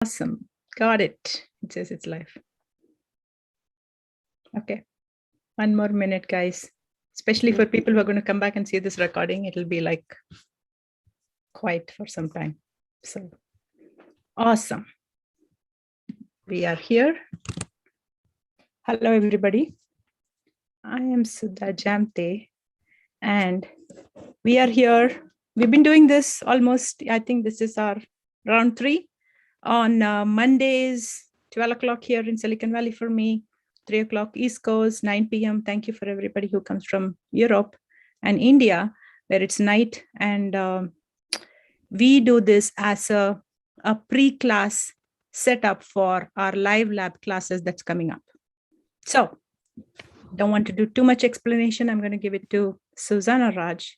Awesome. Got it. It says it's live. Okay. One more minute, guys. Especially for people who are going to come back and see this recording, it'll be like quiet for some time. So awesome. We are here. Hello, everybody. I am Sudha Jamte, and we are here. We've been doing this almost, I think this is our round 3 on Mondays, 12 o'clock here in Silicon Valley for me, 3 o'clock East Coast, 9 p.m. Thank you for everybody who comes from Europe and India, where it's night. And we do this as a pre-class setup for our LiveLab classes that's coming up. So don't want to do too much explanation. I'm going to give it to Susanna Raj,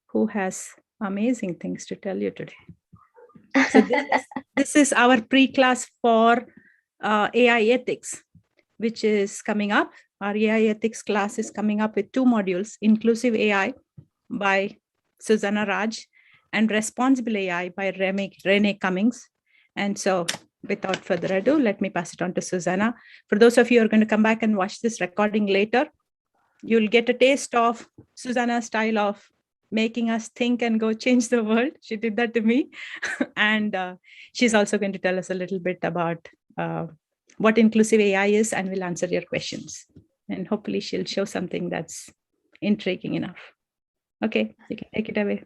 who has amazing things to tell you today. So this is our pre-class for AI ethics, which is coming up. Our AI ethics class is coming up with 2 modules, Inclusive AI by Susanna Raj and Responsible AI by Renee Cummings. And so without further ado, let me pass it on to Susanna. For those of you who are going to come back and watch this recording later, you'll get a taste of Susanna's style of making us think and go change the world. She did that to me. And she's also going to tell us a little bit about what inclusive AI is, and we'll answer your questions. And hopefully she'll show something that's intriguing enough. Okay, you can take it away.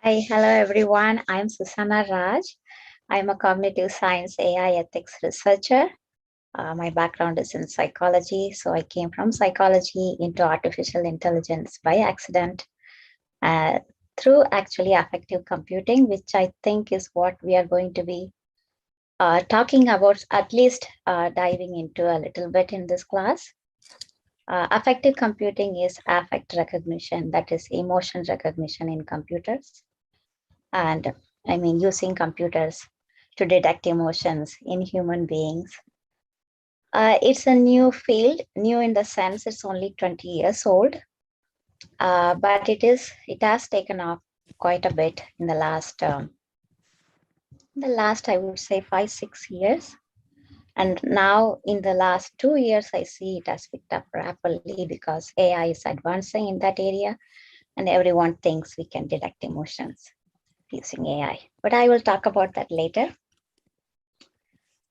Hi, hello everyone. I'm Susanna Raj. I'm a cognitive science AI ethics researcher. My background is in psychology. So I came from psychology into artificial intelligence by accident through actually affective computing, which I think is what we are going to be talking about, at least diving into a little bit in this class. Affective computing is affect recognition, that is emotion recognition in computers. And I mean, using computers to detect emotions in human beings. It's a new field, new in the sense it's only 20 years old, but it has taken off quite a bit in the last, I would say 5-6 years. And now in the last 2 years, I see it has picked up rapidly because AI is advancing in that area and everyone thinks we can detect emotions using AI. But I will talk about that later.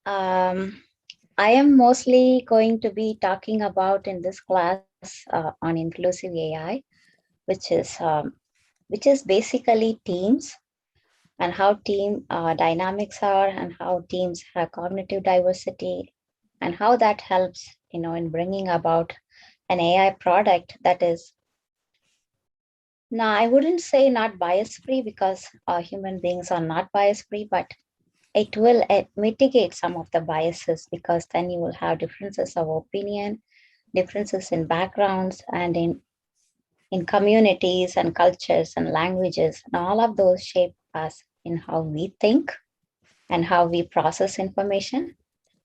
I am mostly going to be talking about in this class on inclusive AI, which is basically teams and how team dynamics are and how teams have cognitive diversity and how that helps, in bringing about an AI product that is, now I wouldn't say not bias-free because human beings are not bias-free, but it will mitigate some of the biases because then you will have differences of opinion, differences in backgrounds and in communities and cultures and languages, and all of those shape us in how we think and how we process information.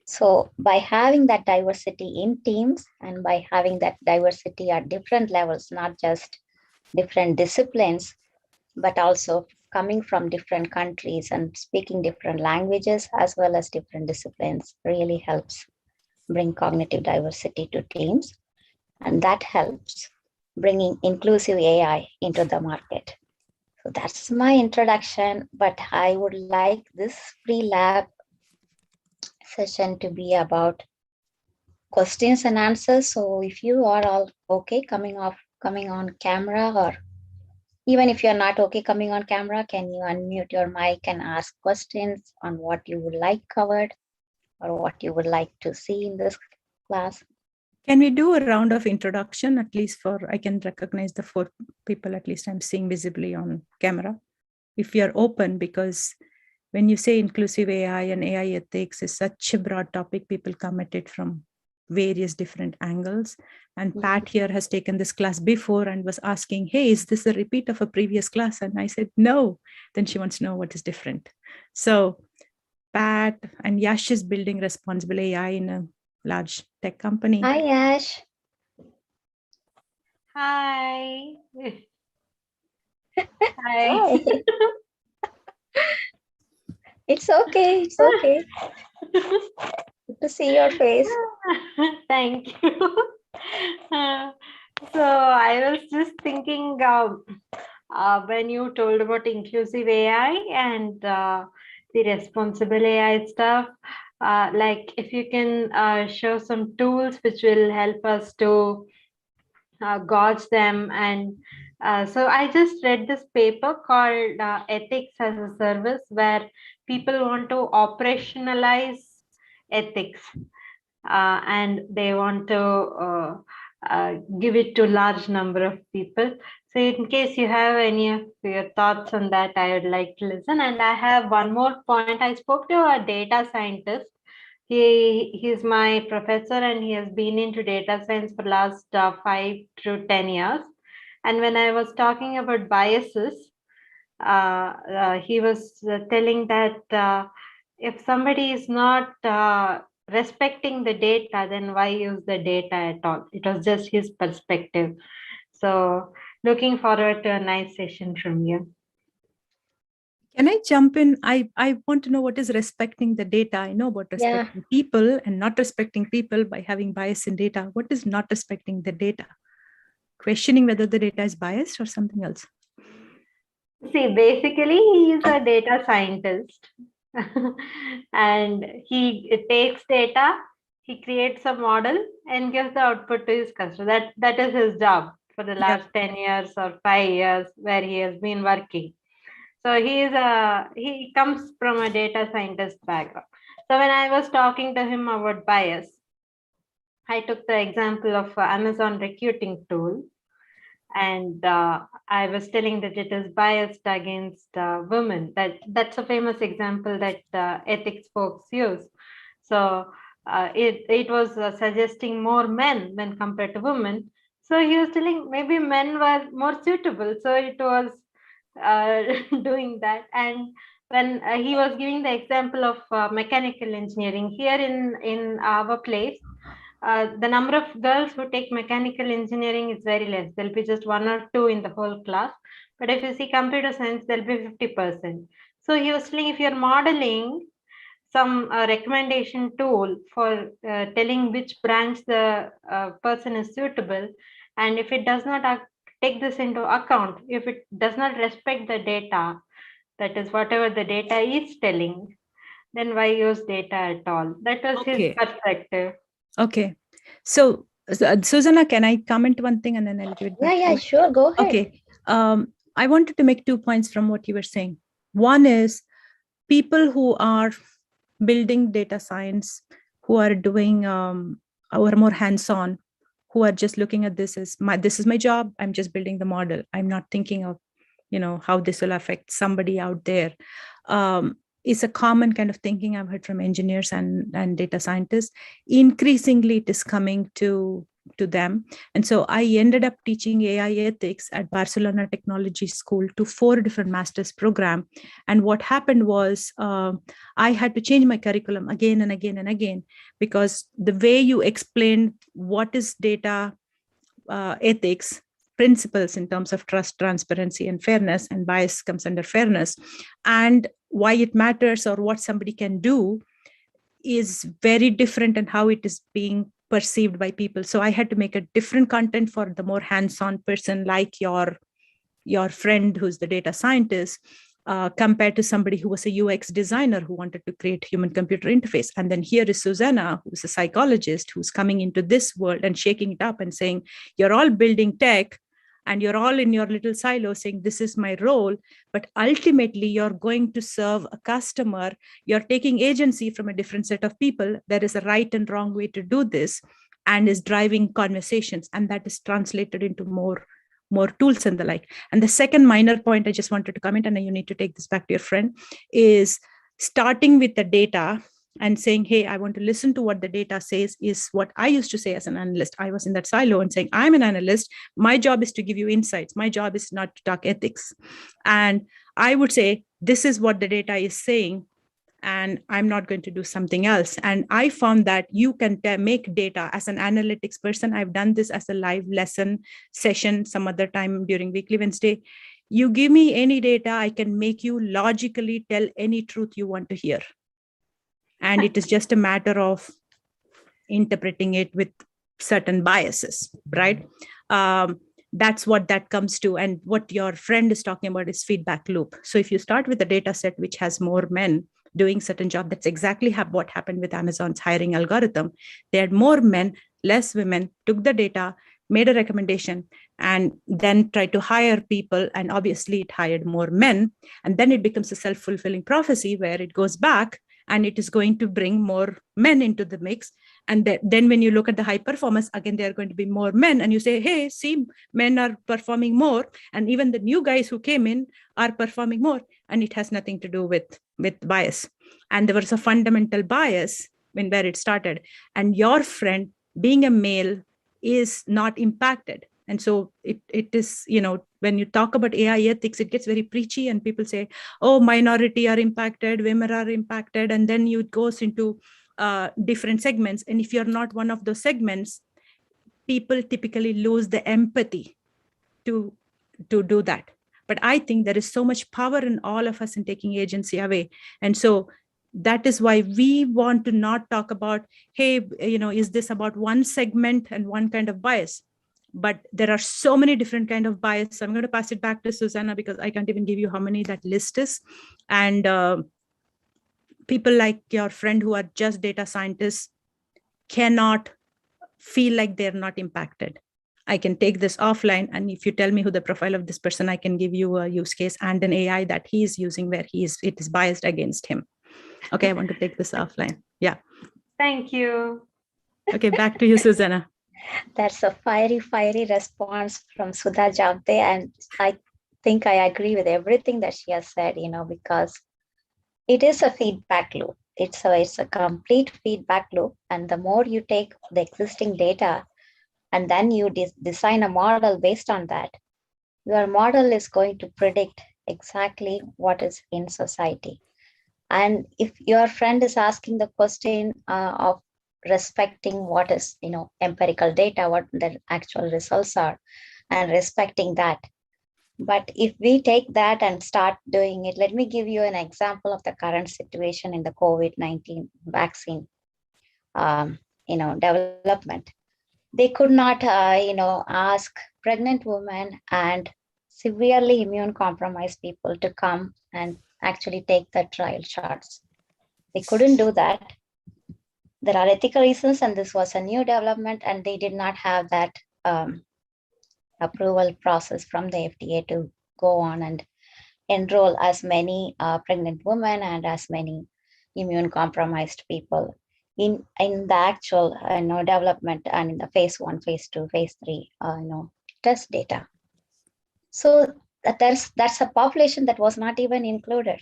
So by having that diversity in teams and by having that diversity at different levels, not just different disciplines, but also coming from different countries and speaking different languages as well as different disciplines really helps bring cognitive diversity to teams. And that helps bringing inclusive AI into the market. So that's my introduction, but I would like this pre-lab session to be about questions and answers. So if you are all okay coming on camera, or even if you're not okay coming on camera, can you unmute your mic and ask questions on what you would like covered or what you would like to see in this class? Can we do a round of introduction, at least I can recognize the 4 people, at least I'm seeing visibly on camera, if you're open, because when you say inclusive AI and AI ethics is such a broad topic, people come at it from various different angles. And Pat here has taken this class before and was asking, hey, is this a repeat of a previous class? And I said, no. Then she wants to know what is different. So Pat and Yash is building responsible AI in a large tech company. Hi, Yash. Hi. Hi. Hi. It's okay. It's okay. Good to see your face. Thank you. Uh, so I was just thinking when you told about inclusive AI and the responsible AI stuff, like if you can show some tools which will help us to gauge them. And so I just read this paper called Ethics as a Service, where people want to operationalize ethics, and they want to give it to large number of people. So in case you have any of your thoughts on that, I would like to listen. And I have one more point. I spoke to a data scientist. He's my professor, and he has been into data science for last 5 to 10 years. And when I was talking about biases, he was telling that if somebody is not respecting the data, then why use the data at all? It was just his perspective. So looking forward to a nice session from you. Can I jump in? I want to know what is respecting the data. I know about respecting people and not respecting people by having bias in data. What is not respecting the data? Questioning whether the data is biased or something else? See, basically, he is a data scientist and he takes data, he creates a model and gives the output to his customer. That is his job for the last 10 years or 5 years where he has been working. So he comes from a data scientist background. So when I was talking to him about bias, I took the example of Amazon recruiting tool, and I was telling that it is biased against women. That's a famous example that ethics folks use. So it was suggesting more men when compared to women. So he was telling maybe men were more suitable. So it was doing that. And when he was giving the example of mechanical engineering here in our place, the number of girls who take mechanical engineering is very less. There'll be just 1 or 2 in the whole class. But if you see computer science, there'll be 50%. So he was saying if you're modeling some recommendation tool for telling which branch the person is suitable, and if it does not take this into account, if it does not respect the data, that is whatever the data is telling, then why use data at all? That was his perspective. Okay. So, Susanna, can I comment one thing and then I'll give it back? Yeah, sure. Go ahead. Okay. I wanted to make 2 points from what you were saying. One is people who are building data science, who are doing or more hands-on, who are just looking at this is my job. I'm just building the model. I'm not thinking of, how this will affect somebody out there. Is a common kind of thinking I've heard from engineers and data scientists. Increasingly, it is coming to them. And so I ended up teaching AI ethics at Barcelona Technology School to 4 different master's program. And what happened was I had to change my curriculum again and again and again, because the way you explain what is data ethics principles in terms of trust, transparency, and fairness, and bias comes under fairness, and why it matters or what somebody can do is very different and how it is being perceived by people. So I had to make a different content for the more hands-on person like your friend who's the data scientist, compared to somebody who was a UX designer who wanted to create human-computer interface. And then here is Susanna, who's a psychologist, who's coming into this world and shaking it up and saying, you're all building tech and you're all in your little silo saying, this is my role. But ultimately, you're going to serve a customer. You're taking agency from a different set of people. There is a right and wrong way to do this, and is driving conversations. And that is translated into more tools and the like. And the second minor point I just wanted to comment, and you need to take this back to your friend, is starting with the data and saying, hey, I want to listen to what the data says, is what I used to say as an analyst. I was in that silo and saying, I'm an analyst. My job is to give you insights. My job is not to talk ethics. And I would say, this is what the data is saying, and I'm not going to do something else. And I found that you can make data as an analytics person. I've done this as a live lesson session some other time during Weekly Wednesday. You give me any data, I can make you logically tell any truth you want to hear. And it is just a matter of interpreting it with certain biases, right? That's what that comes to. And what your friend is talking about is feedback loop. So if you start with a data set which has more men doing certain job, that's exactly what happened with Amazon's hiring algorithm. They had more men, less women, took the data, made a recommendation, and then tried to hire people. And obviously it hired more men. And then it becomes a self-fulfilling prophecy where it goes back and it is going to bring more men into the mix. And then when you look at the high performance, again, there are going to be more men. And you say, hey, see, men are performing more. And even the new guys who came in are performing more. And it has nothing to do with bias. And there was a fundamental bias when where it started. And your friend, being a male, is not impacted. And so it is, when you talk about AI ethics, it gets very preachy and people say, oh, minority are impacted, women are impacted. And then it goes into different segments. And if you're not one of those segments, people typically lose the empathy to do that. But I think there is so much power in all of us in taking agency away. And so that is why we want to not talk about, hey, is this about one segment and one kind of bias? But there are so many different kind of bias. So I'm going to pass it back to Susanna because I can't even give you how many that list is. And people like your friend who are just data scientists cannot feel like they're not impacted. I can take this offline, and if you tell me who the profile of this person, I can give you a use case and an AI that he is using where it is biased against him. Okay, I want to take this offline. Yeah. Thank you. Okay, back to you, Susanna. That's a fiery response from Sudha Javde. And I think I agree with everything that she has said, because it is a feedback loop. It's a complete feedback loop. And the more you take the existing data and then you design a model based on that, your model is going to predict exactly what is in society. And if your friend is asking the question of respecting what is, empirical data, what the actual results are, and respecting that. But if we take that and start doing it, let me give you an example of the current situation in the COVID-19 vaccine, development. They could not, ask pregnant women and severely immune compromised people to come and actually take the trial shots. They couldn't do that. There are ethical reasons, and this was a new development, and they did not have that approval process from the FDA to go on and enroll as many pregnant women and as many immune compromised people in the actual development and in the phase 1, phase 2, phase 3 test data. So that's a population that was not even included.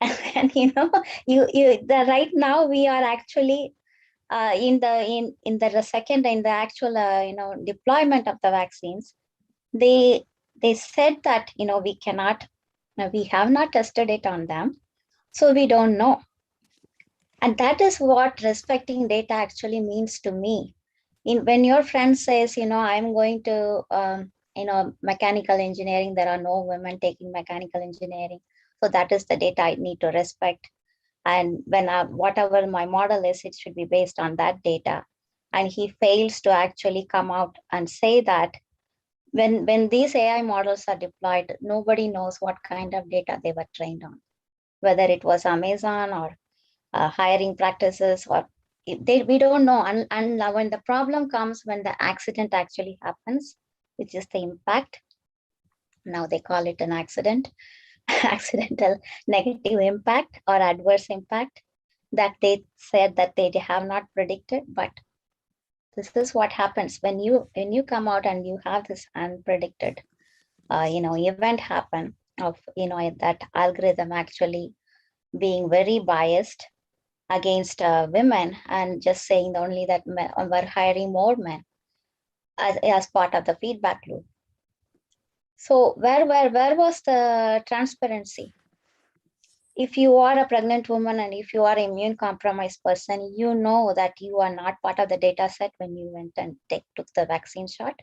And right now we are actually in the actual deployment of the vaccines. They said that we have not tested it on them, so we don't know. And that is what respecting data actually means to me. When your friend says, I'm going to mechanical engineering, there are no women taking mechanical engineering, so that is the data I need to respect. And when whatever my model is, it should be based on that data. And he fails to actually come out and say that when these AI models are deployed, nobody knows what kind of data they were trained on, whether it was Amazon or hiring practices, or we don't know. And when the problem comes, when the accident actually happens, which is the impact, now they call it an accident, accidental negative impact or adverse impact, that they said that they have not predicted. But this is what happens when you come out and you have this unpredicted event happen of that algorithm actually being very biased against women and just saying only that we're hiring more men as part of the feedback loop. So where was the transparency? If you are a pregnant woman and if you are an immune compromised person, you know that you are not part of the data set when you went and took the vaccine shot.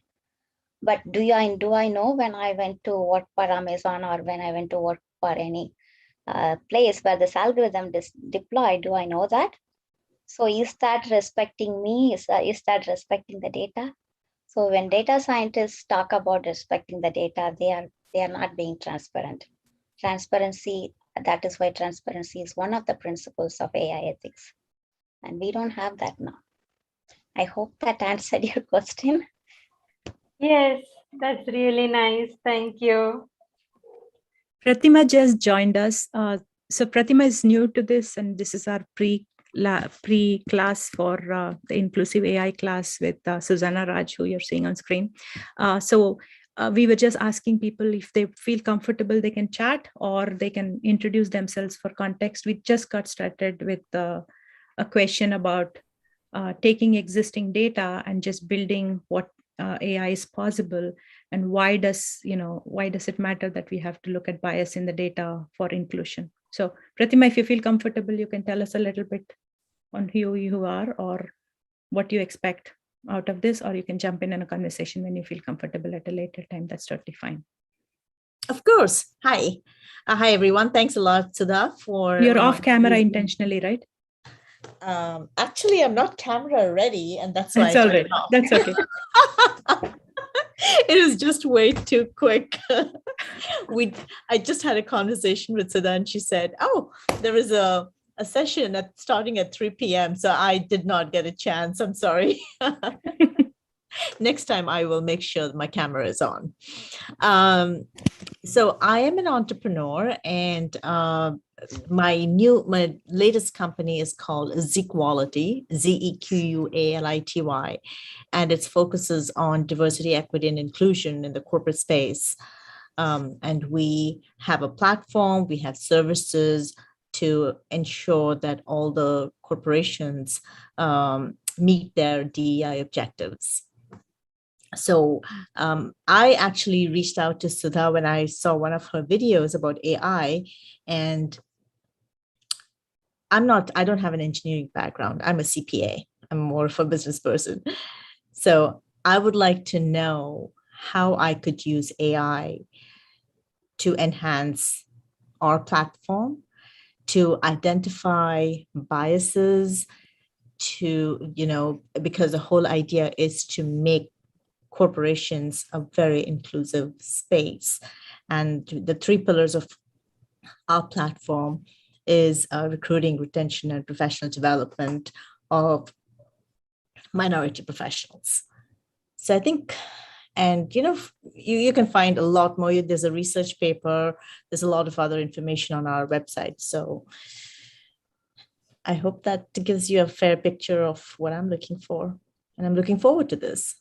But do I know when I went to work for Amazon or when I went to work for any place where this algorithm is deployed? Do I know that? So is that respecting me? Is that respecting the data? So when data scientists talk about respecting the data, they are not being transparent. Transparency, that is why transparency is one of the principles of AI ethics. And we don't have that now. I hope that answered your question. Yes, that's really nice. Thank you. Pratima just joined us. So Pratima is new to this, and this is our pre-class for the inclusive AI class with Susanna Raj, who you're seeing on screen. So we were just asking people if they feel comfortable, they can chat or they can introduce themselves for context. We just got started with a question about taking existing data and just building what AI is possible, and why does it matter that we have to look at bias in the data for inclusion? So Pratima, if you feel comfortable, you can tell us a little bit on who you are or what you expect out of this, or you can jump in a conversation when you feel comfortable at a later time. That's totally fine. Of course. Hi. Hi, everyone. Thanks a lot, Sudha, for... You're off camera intentionally, right? Actually, I'm not camera ready, and that's why That's I all turned right. it off. That's okay. It was just way too quick. I just had a conversation with Sudha, and she said, "Oh, there is a session starting at 3 p.m." So I did not get a chance. I'm sorry. Next time, I will make sure that my camera is on. So I am an entrepreneur, and my latest company is called Zequality, Zequality, and it focuses on diversity, equity, and inclusion in the corporate space. And we have a platform, we have services to ensure that all the corporations meet their DEI objectives. So I actually reached out to Sudha when I saw one of her videos about AI, and I don't have an engineering background. I'm a CPA. I'm more of a business person. So I would like to know how I could use AI to enhance our platform, to identify biases, because the whole idea is to make corporations a very inclusive space. And the 3 pillars of our platform is recruiting, retention, and professional development of minority professionals. So I think, and you can find a lot more. There's a research paper, there's a lot of other information on our website. So I hope that gives you a fair picture of what I'm looking for. And I'm looking forward to this.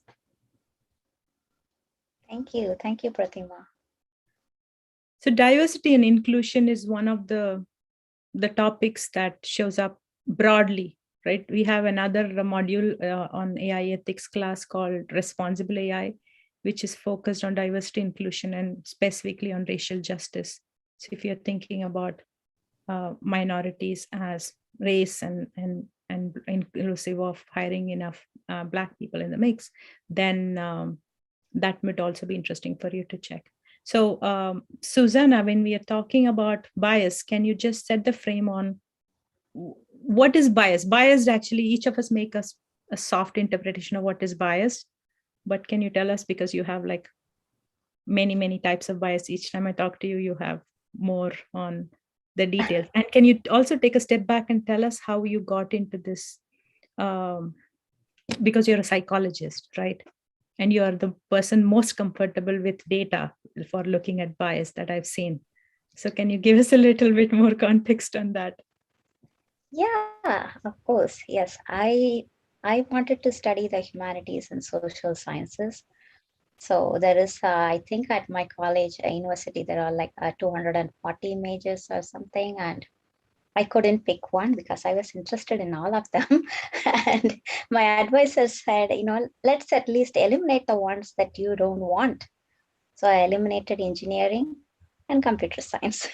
Thank you, Pratima. So diversity and inclusion is one of the topics that shows up broadly, right? We have another module on AI ethics class called Responsible AI, which is focused on diversity, inclusion, and specifically on racial justice. So if you're thinking about minorities as race and inclusive of hiring enough Black people in the mix, then that would also be interesting for you to check. So Susanna, when we are talking about bias, can you just set the frame on what is bias? Biased, actually, each of us make a soft interpretation of what is biased, but can you tell us, because you have like many types of bias. Each time I talk to you, you have more on the details. And can you also take a step back and tell us how you got into this? Because you're a psychologist, right? And you are the person most comfortable with data for looking at bias that I've seen. So can you give us a little bit more context on that? Yeah, of course. Yes, I wanted to study the humanities and social sciences. So there is, I think at my college, university, there are like 240 majors or something. And I couldn't pick one because I was interested in all of them. And my advisor said, let's at least eliminate the ones that you don't want. So I eliminated engineering and computer science.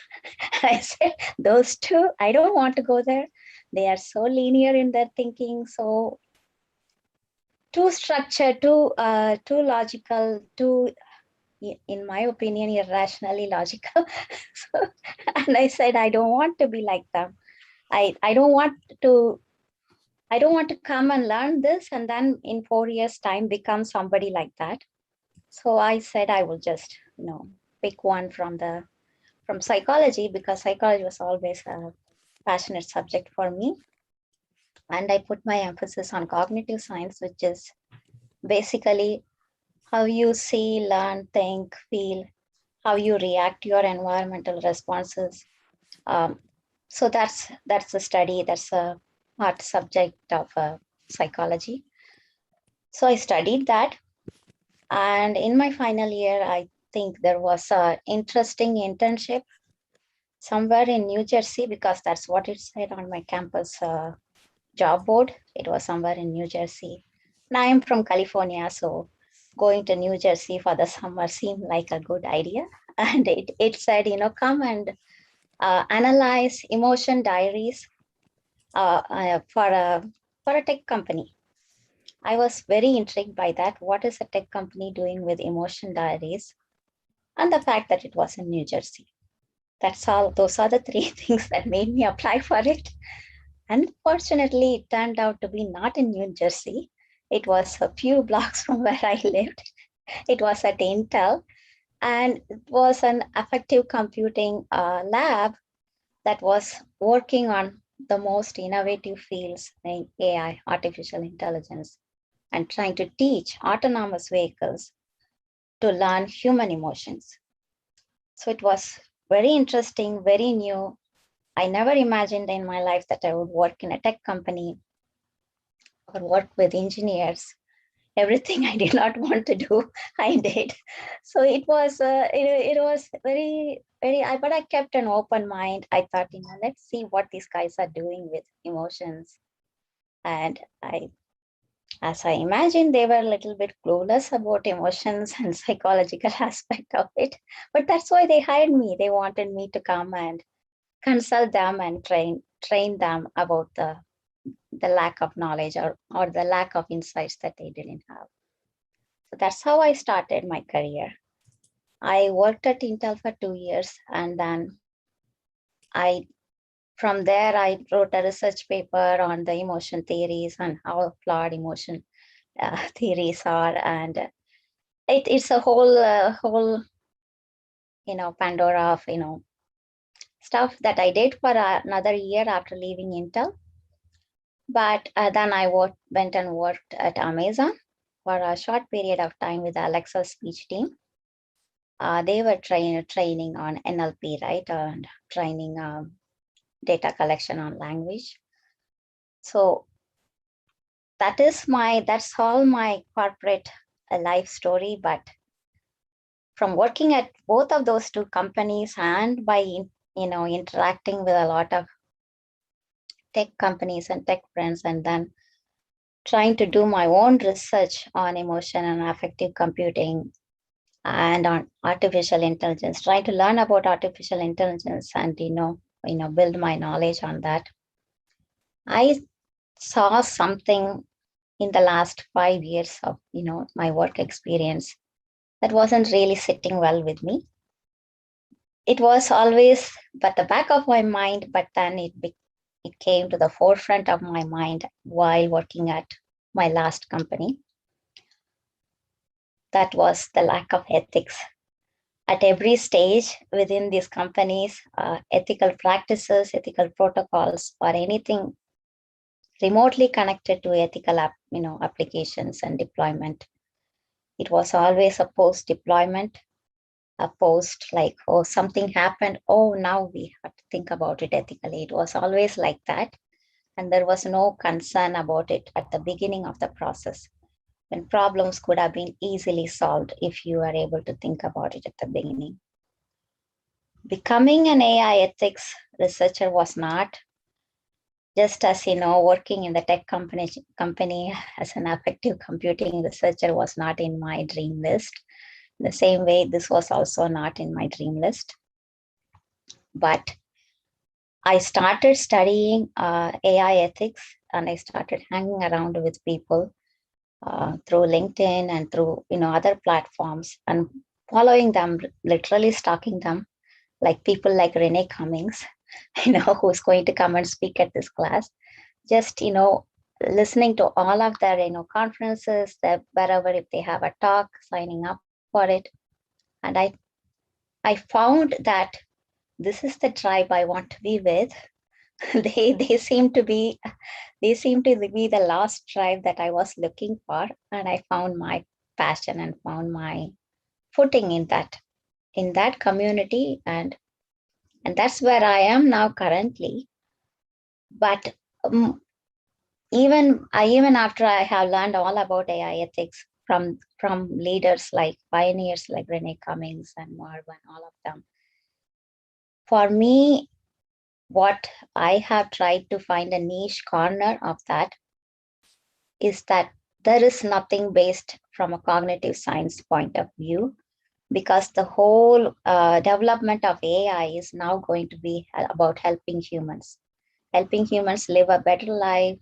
I said, those 2, I don't want to go there. They are so linear in their thinking. So too structured, too logical, too, in my opinion, irrationally logical. So, and I said, I don't want to be like them. I don't want to come and learn this and then in 4 years time become somebody like that. So I said I will just, pick one from psychology, because psychology was always a passionate subject for me. And I put my emphasis on cognitive science, which is basically how you see, learn, think, feel, how you react to your environmental responses. So that's a study, that's a hard subject of psychology. So I studied that. And in my final year, I think there was an interesting internship somewhere in New Jersey, because that's what it said on my campus job board. It was somewhere in New Jersey. Now I'm from California, so going to New Jersey for the summer seemed like a good idea. And it said, come and analyze emotion diaries for a tech company. I was very intrigued by that. What is a tech company doing with emotion diaries? And the fact that it was in New Jersey. That's all. Those are the three things that made me apply for it. Unfortunately, it turned out to be not in New Jersey. It was a few blocks from where I lived. It was at Intel, and it was an affective computing lab that was working on the most innovative fields in AI, artificial intelligence, and trying to teach autonomous vehicles to learn human emotions. So it was very interesting, very new. I never imagined in my life that I would work in a tech company or work with engineers. Everything I did not want to do, I did. So it was very, very, but I kept an open mind. I thought, let's see what these guys are doing with emotions. And as I imagined, they were a little bit clueless about emotions and psychological aspect of it. But that's why they hired me. They wanted me to come and consult them and train them about the lack of knowledge or the lack of insights that they didn't have. So that's how I started my career. I worked at Intel for 2 years, and then from there, I wrote a research paper on the emotion theories and how flawed emotion theories are. And it's a whole, Pandora of, stuff that I did for another year after leaving Intel. But then I went and worked at Amazon for a short period of time with the Alexa speech team. They were training on NLP, right? And training data collection on language. So that's all my corporate life story. But from working at both of those two companies and by interacting with a lot of tech companies and tech friends, and then trying to do my own research on emotion and affective computing and on artificial intelligence, trying to learn about artificial intelligence and build my knowledge on that. I saw something in the last 5 years of my work experience that wasn't really sitting well with me. It was always at the back of my mind, but then it came to the forefront of my mind while working at my last company. That was the lack of ethics. At every stage within these companies, ethical practices, ethical protocols, or anything remotely connected to ethical applications and deployment, it was always a post-deployment, a post like, oh, something happened, oh, now we have to think about it ethically. It was always like that. And there was no concern about it at the beginning of the process, when problems could have been easily solved if you are able to think about it at the beginning. Becoming an AI ethics researcher was not, just as working in the tech company as an affective computing researcher was not in my dream list. The same way, this was also not in my dream list. But I started studying AI ethics, and I started hanging around with people through LinkedIn and through other platforms, and following them, literally stalking them, like people like Renee Cummings, who's going to come and speak at this class. Just listening to all of their conferences, that wherever if they have a talk, signing up for it, and I found that this is the tribe I want to be with. They seem to be the last tribe that I was looking for, and I found my passion and found my footing in that community, and that's where I am now currently. But even after I have learned all about AI ethics from leaders like pioneers like Renee Cummings and Marv and all of them, for me, what I have tried to find a niche corner of that is that there is nothing based from a cognitive science point of view, because the whole development of AI is now going to be about helping humans live a better life,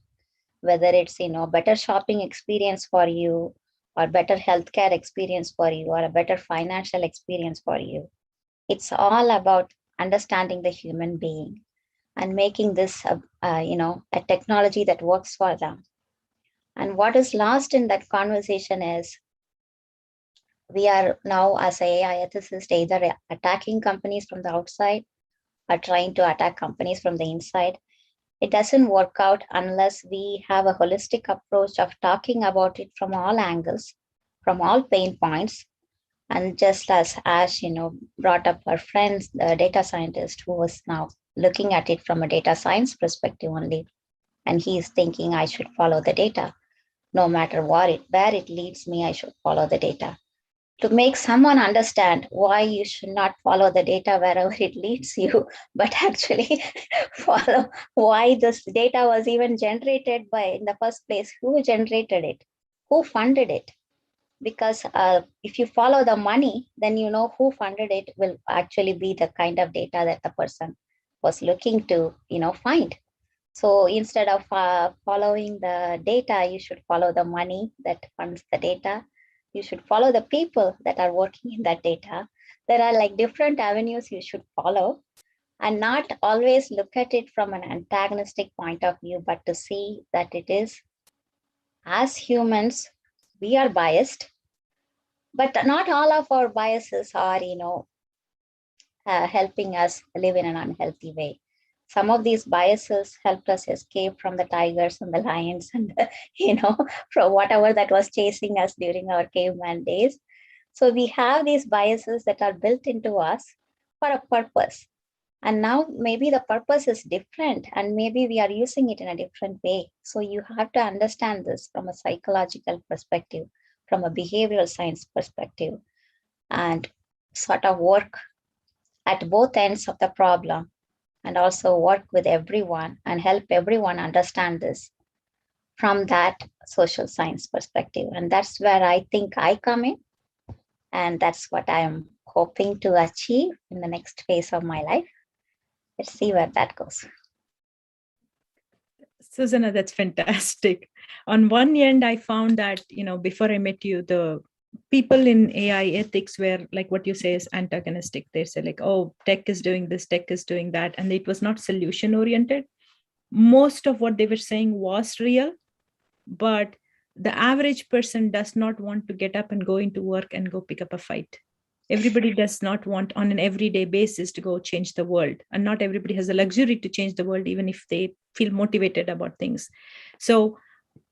whether it's better shopping experience for you, or better healthcare experience for you, or a better financial experience for you. It's all about understanding the human being and making this a technology that works for them. And what is lost in that conversation is we are now, as AI ethicists, either attacking companies from the outside or trying to attack companies from the inside. It doesn't work out unless we have a holistic approach of talking about it from all angles, from all pain points. And just as Ash, brought up her friend, the data scientist, who was now looking at it from a data science perspective only, and he's thinking I should follow the data. No matter where it leads me, I should follow the data. To make someone understand why you should not follow the data wherever it leads you, but actually follow why this data was even generated by in the first place, who generated it, who funded it. Because if you follow the money, then who funded it will actually be the kind of data that the person was looking to find. So instead of following the data, you should follow the money that funds the data. You should follow the people that are working in that data. There are like different avenues you should follow, and not always look at it from an antagonistic point of view, but to see that it is, as humans, we are biased, but not all of our biases are, helping us live in an unhealthy way. Some of these biases helped us escape from the tigers and the lions and, from whatever that was chasing us during our caveman days. So we have these biases that are built into us for a purpose. And now maybe the purpose is different, and maybe we are using it in a different way. So you have to understand this from a psychological perspective, from a behavioral science perspective, and sort of work at both ends of the problem, and also work with everyone and help everyone understand this from that social science perspective. And that's where I think I come in. And that's what I am hoping to achieve in the next phase of my life. Let's see where that goes. Susanna, that's fantastic. On one end, I found that, before I met you, the people in AI ethics were like what you say is antagonistic. They say like, oh, tech is doing this, tech is doing that. And it was not solution oriented. Most of what they were saying was real, but the average person does not want to get up and go into work and go pick up a fight. Everybody does not want on an everyday basis to go change the world. And not everybody has the luxury to change the world, even if they feel motivated about things. So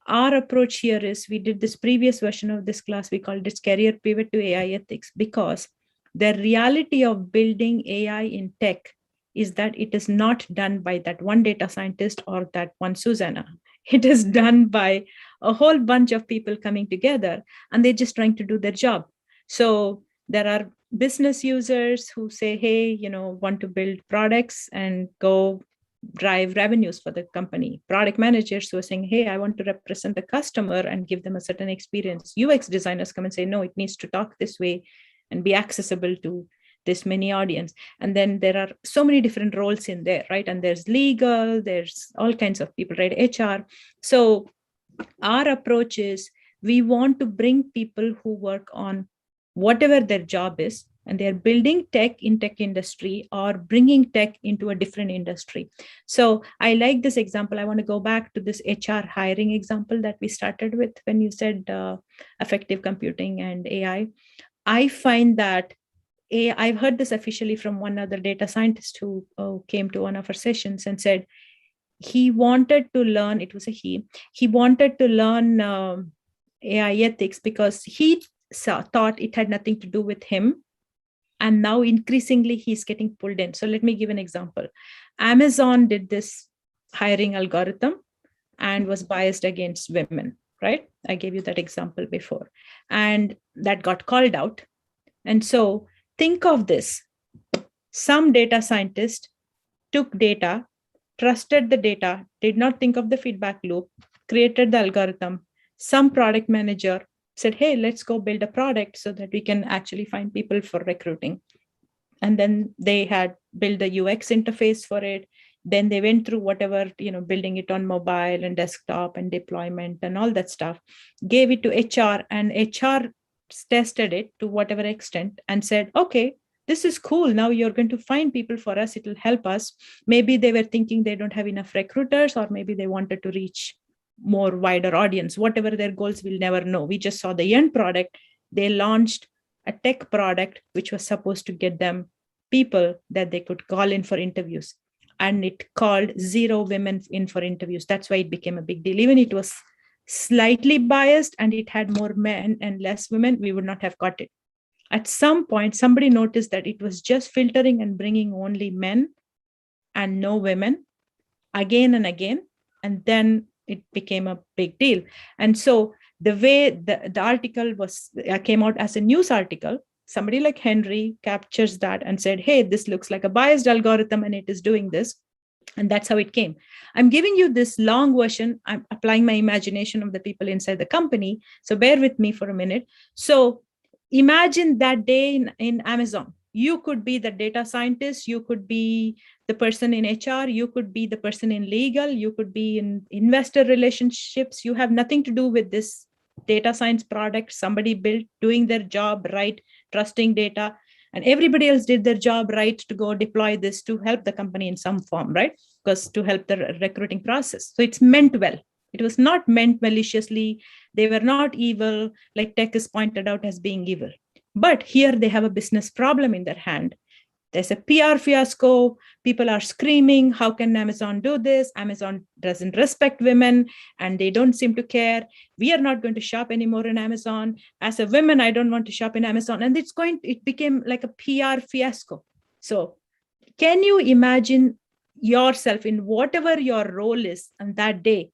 our approach here is, we did this previous version of this class, we called it Career Pivot to AI Ethics, because the reality of building AI in tech is that it is not done by that one data scientist or that one Susanna. It is done by a whole bunch of people coming together, and they're just trying to do their job. So there are business users who say, hey, want to build products and go drive revenues for the company. Product managers who are saying, hey, I want to represent the customer and give them a certain experience. UX designers come and say, no, it needs to talk this way and be accessible to this many audience. And then there are so many different roles in there, right? And there's legal, there's all kinds of people, right? HR. So our approach is, We want to bring people who work on whatever their job is, and they're building tech in tech industry or bringing tech into a different industry. So I like this example. I want to go back to this HR hiring example that we started with when you said affective computing and AI. I find that I've heard this officially from one other data scientist who came to one of our sessions and said he wanted to learn, it was a he wanted to learn AI ethics because he thought it had nothing to do with him. And now increasingly he's getting pulled in. So let me give an example. Amazon did this hiring algorithm and was biased against women, right? I gave you that example before. And that got called out. And so think of this. Some data scientist took data, trusted the data, did not think of the feedback loop, created the algorithm. Some product manager said, hey, let's go build a product so that we can actually find people for recruiting. And then they had built the UX interface for it. Then they went through whatever, building it on mobile and desktop and deployment and all that stuff, gave it to HR, and HR tested it to whatever extent and said, okay, this is cool. Now you're going to find people for us. It will help us. Maybe they were thinking they don't have enough recruiters, or maybe they wanted to reach more wider audience. Whatever their goals, we'll never know. We just saw the end product. They launched a tech product which was supposed to get them people that they could call in for interviews. And it called 0 women in for interviews. That's why it became a big deal. Even it was slightly biased and it had more men and less women, we would not have got it. At some point, somebody noticed that it was just filtering and bringing only men and no women again and again. And then it became a big deal. And so the way the article came out as a news article, somebody like Henry captures that and said, hey, this looks like a biased algorithm and it is doing this. And that's how it came. I'm giving you this long version. I'm applying my imagination of the people inside the company. So bear with me for a minute. So imagine that day in Amazon. You could be the data scientist, you could be the person in HR, you could be the person in legal, you could be in investor relationships. You have nothing to do with this data science product somebody built, doing their job right, trusting data, and everybody else did their job right to go deploy this to help the company in some form, right? Because to help the recruiting process. So it's meant well. It was not meant maliciously. They were not evil, like tech is pointed out as being evil. But here they have a business problem in their hand. There's a PR fiasco. People are screaming, how can Amazon do this? Amazon doesn't respect women and they don't seem to care. We are not going to shop anymore in Amazon. As a woman, I don't want to shop in Amazon. And it became like a PR fiasco. So can you imagine yourself in whatever your role is on that day,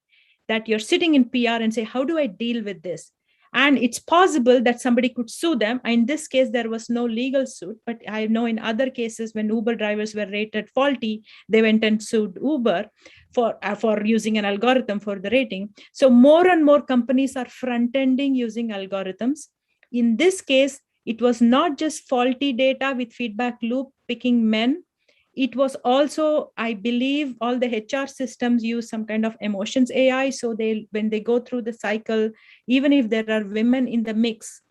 that you're sitting in PR and say, how do I deal with this? And it's possible that somebody could sue them. In this case, there was no legal suit, but I know in other cases when Uber drivers were rated faulty, they went and sued Uber for using an algorithm for the rating. So more and more companies are front-ending using algorithms. In this case, it was not just faulty data with feedback loop picking men. It was also, I believe, all the HR systems use some kind of emotions AI. So when they go through the cycle, even if there are women in the mix,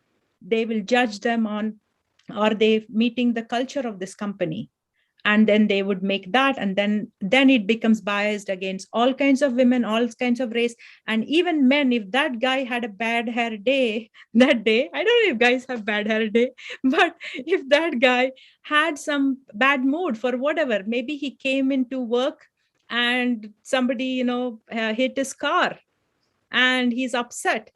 they will judge them on, are they meeting the culture of this company? And then they would make that, and then it becomes biased against all kinds of women, all kinds of race, and even men. If that guy had a bad hair day that day, I don't know if guys have bad hair day, but if that guy had some bad mood for whatever, maybe he came into work and somebody hit his car and he's upset,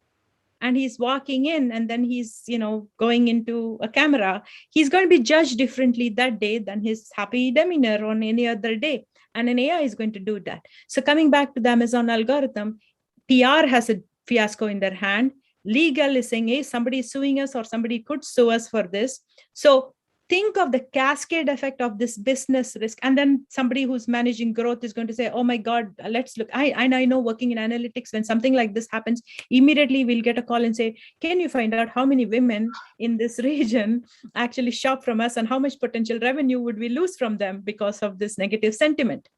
and he's walking in and then he's going into a camera, he's going to be judged differently that day than his happy demeanor on any other day. And an AI is going to do that. So coming back to the Amazon algorithm, PR has a fiasco in their hand. Legal is saying, hey, somebody is suing us or somebody could sue us for this. So think of the cascade effect of this business risk. And then somebody who's managing growth is going to say, oh my God, let's look. I know working in analytics, when something like this happens, immediately we'll get a call and say, can you find out how many women in this region actually shop from us and how much potential revenue would we lose from them because of this negative sentiment?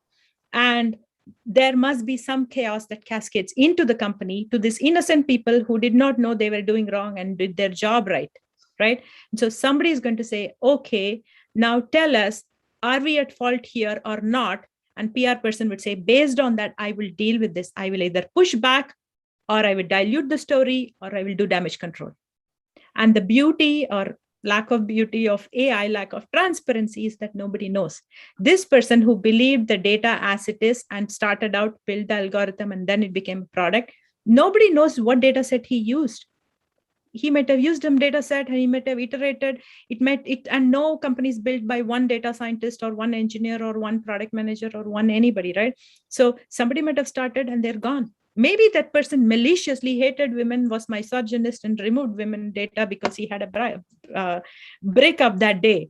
And there must be some chaos that cascades into the company to these innocent people who did not know they were doing wrong and did their job right, right? And so somebody is going to say, okay, now tell us, are we at fault here or not? And PR person would say, based on that, I will deal with this. I will either push back, or I will dilute the story, or I will do damage control. And the beauty or lack of beauty of AI, lack of transparency, is that nobody knows. This person who believed the data as it is and started out, built the algorithm, and then it became a product, nobody knows what data set he used. He might have used some data set and he might have iterated. And no company is built by one data scientist or one engineer or one product manager or one anybody, right? So somebody might have started and they're gone. Maybe that person maliciously hated women, was misogynist, and removed women data because he had a breakup that day.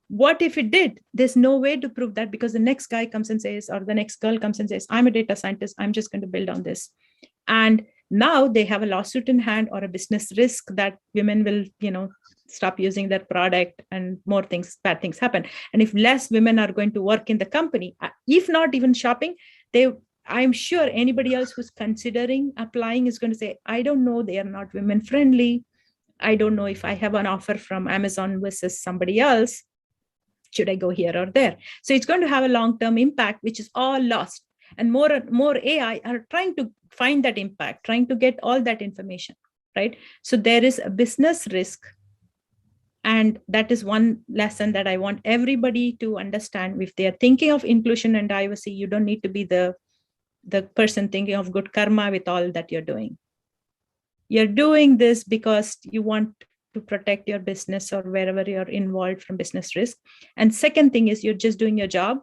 What if it did? There's no way to prove that, because the next guy comes and says, or the next girl comes and says, I'm a data scientist, I'm just going to build on this. And now they have a lawsuit in hand or a business risk that women will, stop using their product, and more things, bad things happen. And if less women are going to work in the company, if not even shopping, I'm sure anybody else who's considering applying is going to say, I don't know, they are not women friendly. I don't know if I have an offer from Amazon versus somebody else. Should I go here or there? So it's going to have a long-term impact, which is all lost. And more AI are trying to find that impact, trying to get all that information, right? So there is a business risk. And that is one lesson that I want everybody to understand. If they are thinking of inclusion and diversity, you don't need to be the person thinking of good karma with all that you're doing. You're doing this because you want to protect your business or wherever you're involved from business risk. And second thing is, you're just doing your job,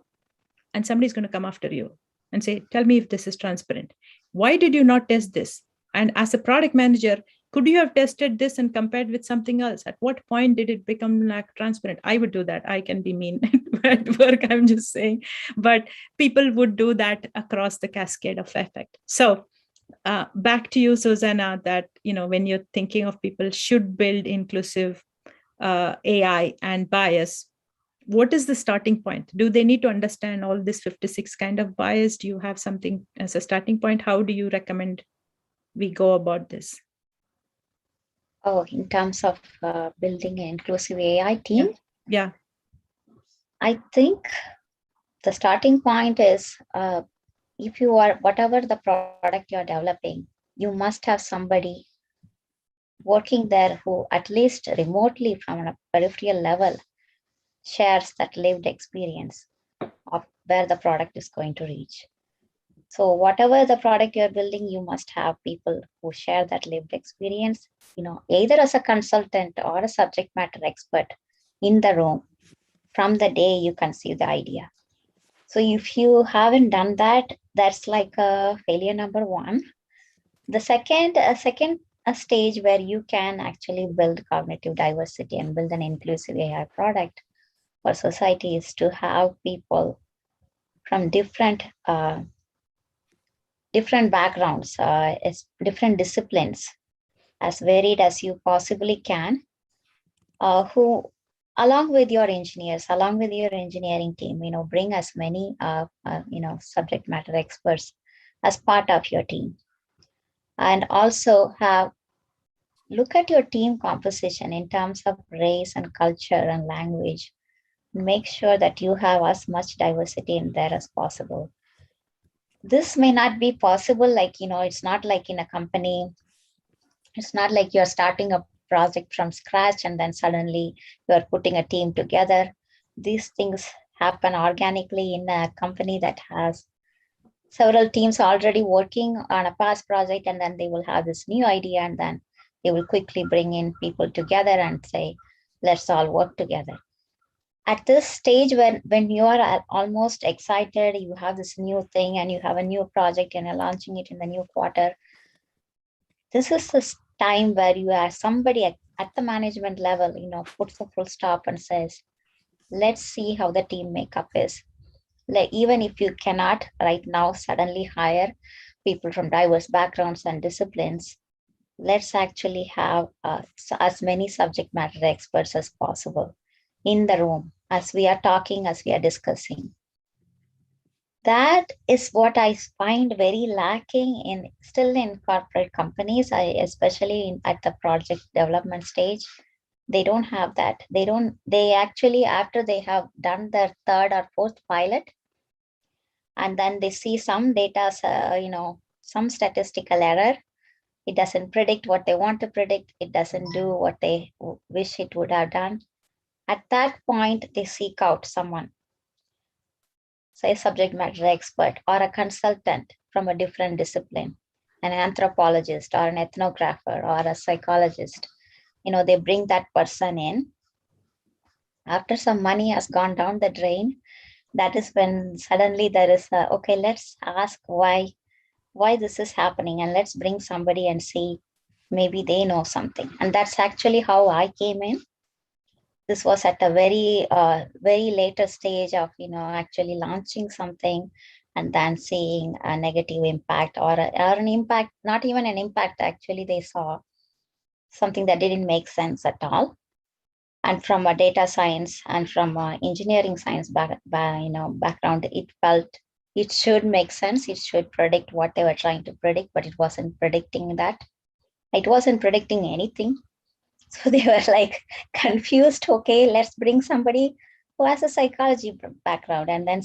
and somebody's going to come after you and say, tell me if this is transparent. Why did you not test this? And as a product manager, could you have tested this and compared with something else? At what point did it become like transparent? I would do that. I can be mean at work, I'm just saying. But people would do that across the cascade of effect. So back to you, Susanna, that, when you're thinking of people should build inclusive AI and bias, what is the starting point? Do they need to understand all this 56 kind of bias? Do you have something as a starting point? How do you recommend we go about this? Oh, in terms of building an inclusive AI team? Yeah. I think the starting point is, if you are, whatever the product you're developing, you must have somebody working there who, at least remotely from a peripheral level, shares that lived experience of where the product is going to reach. So whatever the product you're building, you must have people who share that lived experience, either as a consultant or a subject matter expert in the room from the day you conceive the idea. So if you haven't done that, that's like a failure number one. The second stage where you can actually build cognitive diversity and build an inclusive AI product for society is to have people from different backgrounds, different disciplines, as varied as you possibly can, who, along with your engineers, along with your engineering team, bring as many, subject matter experts as part of your team. And also look at your team composition in terms of race and culture and language. Make sure that you have as much diversity in there as possible. This may not be possible, it's not like in a company, it's not like you're starting a project from scratch and then suddenly you're putting a team together. These things happen organically in a company that has several teams already working on a past project, and then they will have this new idea, and then they will quickly bring in people together and say, let's all work together. At this stage, when you are almost excited, you have this new thing and you have a new project and you're launching it in the new quarter, this is this time where you are somebody at the management level, puts a full stop and says, let's see how the team makeup is. Even if you cannot right now suddenly hire people from diverse backgrounds and disciplines, let's actually have as many subject matter experts as possible in the room as we are talking, as we are discussing. That is what I find very lacking still in corporate companies, especially at the project development stage. They don't have that. They actually, after they have done their third or fourth pilot, and then they see some data, some statistical error. It doesn't predict what they want to predict. It doesn't do what they wish it would have done. At that point, they seek out someone, say a subject matter expert or a consultant from a different discipline, an anthropologist or an ethnographer or a psychologist. They bring that person in. After some money has gone down the drain, that is when suddenly there is okay, let's ask why this is happening, and let's bring somebody and see, maybe they know something. And that's actually how I came in. This was at a very later stage of actually launching something, and then seeing a negative impact or an impact, not even an impact. Actually, they saw something that didn't make sense at all. And from a data science and from a engineering science background, it felt it should make sense. It should predict what they were trying to predict, but it wasn't predicting that. It wasn't predicting anything. So they were like confused. Okay, let's bring somebody who has a psychology background and then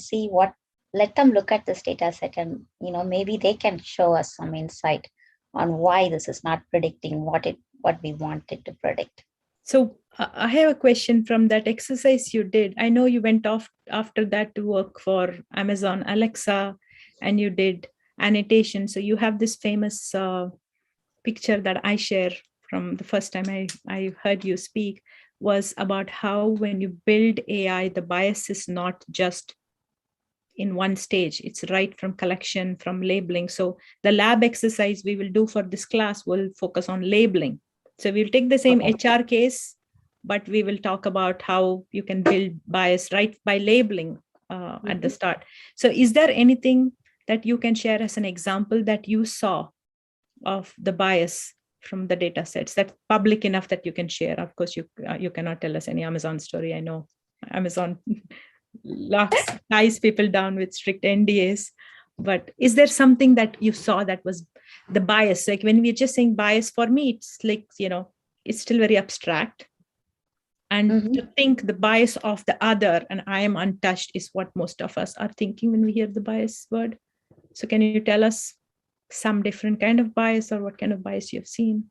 let them look at this data set, and maybe they can show us some insight on why this is not predicting what we wanted to predict. So I have a question from that exercise you did. I know you went off after that to work for Amazon Alexa, and you did annotation. So you have this famous picture that I share from the first time I heard you speak, was about how when you build AI, the bias is not just in one stage. It's right from collection, from labeling. So the lab exercise we will do for this class will focus on labeling. So we'll take the same HR case, but we will talk about how you can build bias right by labeling at the start. So is there anything that you can share as an example that you saw of the bias from the data sets that's public enough that you can share? Of course, you cannot tell us any Amazon story. I know Amazon ties people down with strict NDAs, but is there something that you saw that was the bias? Like when we're just saying bias, for me, it's like, it's still very abstract. And to think the bias of the other and I am untouched is what most of us are thinking when we hear the bias word. So can you tell us some different kind of bias, or what kind of bias you've seen?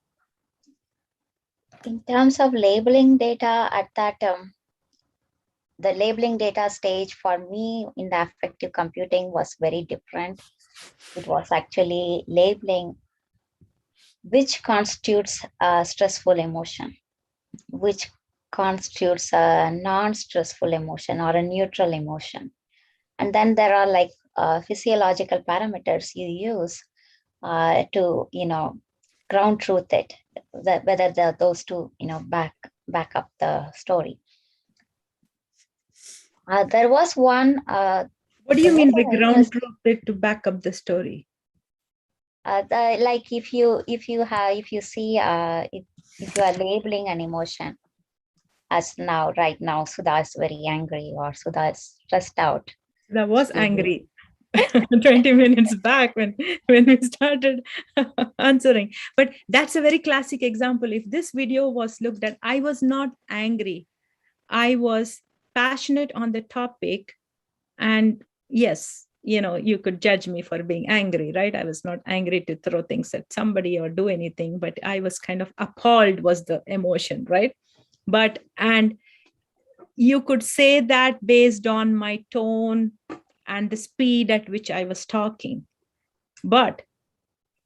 In terms of labeling data, at that the labeling data stage for me in the affective computing was very different. It was actually labeling which constitutes a stressful emotion, which constitutes a non-stressful emotion or a neutral emotion. And then there are like physiological parameters you use to ground truth it, whether those two back up the story. There was one. What do you mean by ground truth it to back up the story? Like if you see if you are labeling an emotion as right now Sudha is very angry or Sudha is stressed out. That was angry 20 minutes back when we started answering. But that's a very classic example. If this video was looked at, I was not angry. I was passionate on the topic. And yes, you could judge me for being angry, right? I was not angry to throw things at somebody or do anything, but I was kind of appalled was the emotion, right? And you could say that based on my tone and the speed at which I was talking. But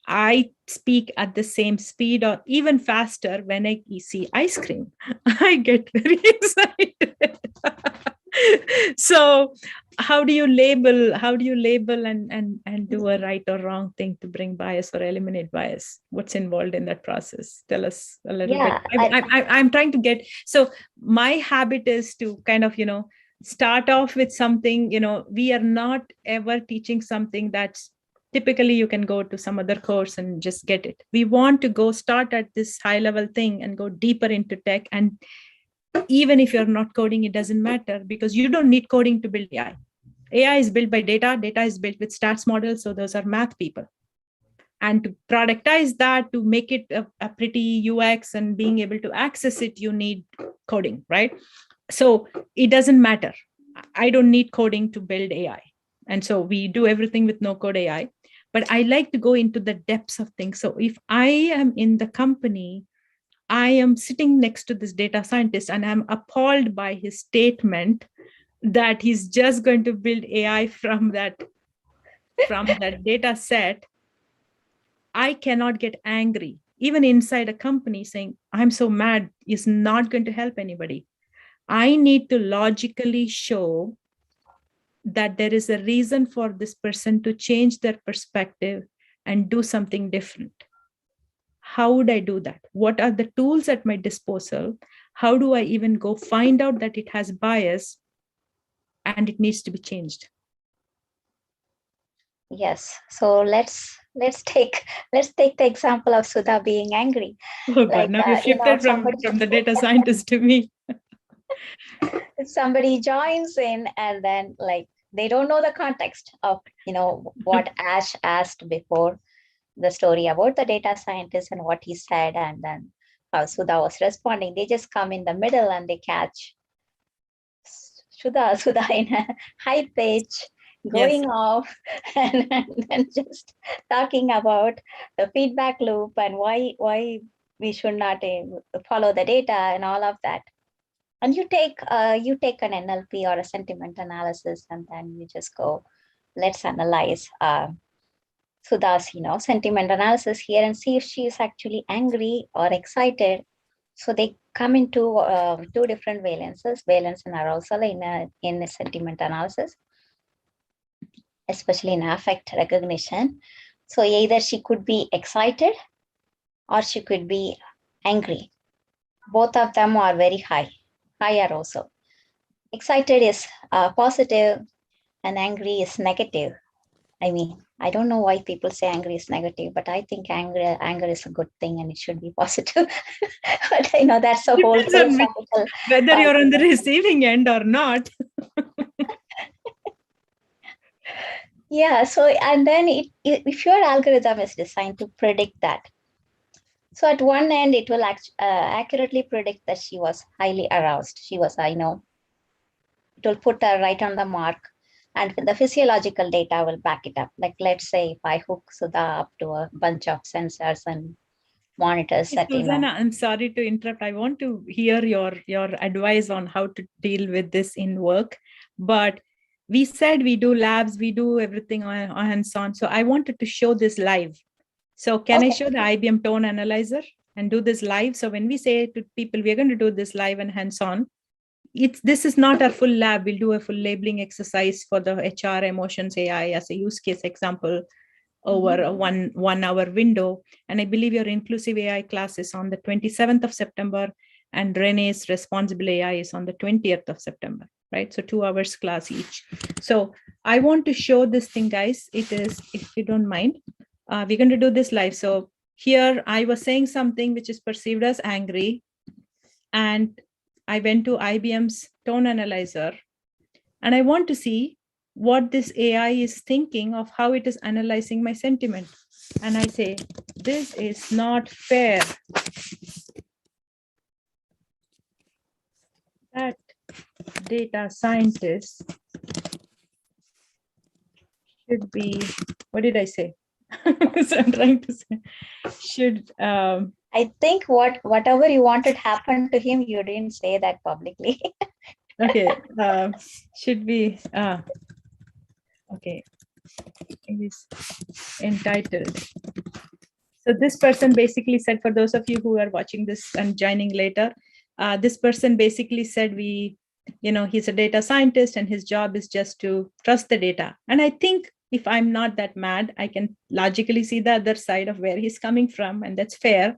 I speak at the same speed or even faster when I see ice cream. I get very excited. So how do you label and do a right or wrong thing to bring bias or eliminate bias? What's involved in that process? Tell us a little bit. I'm trying to get, so my habit is to kind of, start off with something, we are not ever teaching something that's typically you can go to some other course and just get it. We want to go start at this high level thing and go deeper into tech. And even if you're not coding, it doesn't matter, because you don't need coding to build AI. AI is built by data. Data is built with stats models. So those are math people. And to productize that, to make it a pretty UX and being able to access it, you need coding, right? So it doesn't matter. I don't need coding to build AI. And so we do everything with no code AI. But I like to go into the depths of things. So if I am in the company, I am sitting next to this data scientist and I'm appalled by his statement that he's just going to build AI from that data set. I cannot get angry, even inside a company, saying, I'm so mad, is not going to help anybody. I need to logically show that there is a reason for this person to change their perspective and do something different. How would I do that? What are the tools at my disposal? How do I even go find out that it has bias and it needs to be changed? Yes. So let's take the example of Sudha being angry. Oh God, now you shifted from the data scientist to me. If somebody joins in and then like they don't know the context of what Ash asked before, the story about the data scientist and what he said, and then how Sudha was responding. They just come in the middle and they catch Sudha in a high pitch, going off and then just talking about the feedback loop and why we should not follow the data and all of that. And you take an NLP or a sentiment analysis, and then you just go, let's analyze Sudha's sentiment analysis here and see if she is actually angry or excited. So they come into two different valences, valence and arousal in a sentiment analysis, especially in affect recognition. So either she could be excited or she could be angry. Both of them are very high arousal. Excited is positive and angry is negative. I mean, I don't know why people say angry is negative, but I think anger is a good thing and it should be positive. But I know that's a whole philosophical. Whether you're on the receiving end or not. Yeah. So, and then if your algorithm is designed to predict that, so at one end, it will accurately predict that she was highly aroused. She was, it will put her right on the mark. And the physiological data will back it up. Like, let's say if I hook Sudha up to a bunch of sensors and monitors that, Susanna, I'm sorry to interrupt. I want to hear your advice on how to deal with this in work. But we said we do labs, we do everything on hands-on. So I wanted to show this live. So can I show the IBM tone analyzer and do this live? So when we say to people, we're going to do this live and hands-on, this is not our full lab. We'll do a full labeling exercise for the HR emotions AI as a use case example over a one hour window. And I believe your inclusive AI class is on the 27th of September and Renee's responsible AI is on the 20th of September, right? So 2 hours class each. So I want to show this thing, guys. It is, if you don't mind, we're going to do this live. So here I was saying something which is perceived as angry, and I went to IBM's tone analyzer and I want to see what this AI is thinking of how it is analyzing my sentiment. And I say, this is not fair. That data scientist should be, what did I say? So I'm trying to say, should, I think whatever you wanted happened to him, you didn't say that publicly. Okay, should be, okay, it is entitled. So this person basically said, for those of you who are watching this and joining later, this person basically said he's a data scientist and his job is just to trust the data. And I think if I'm not that mad, I can logically see the other side of where he's coming from, and that's fair.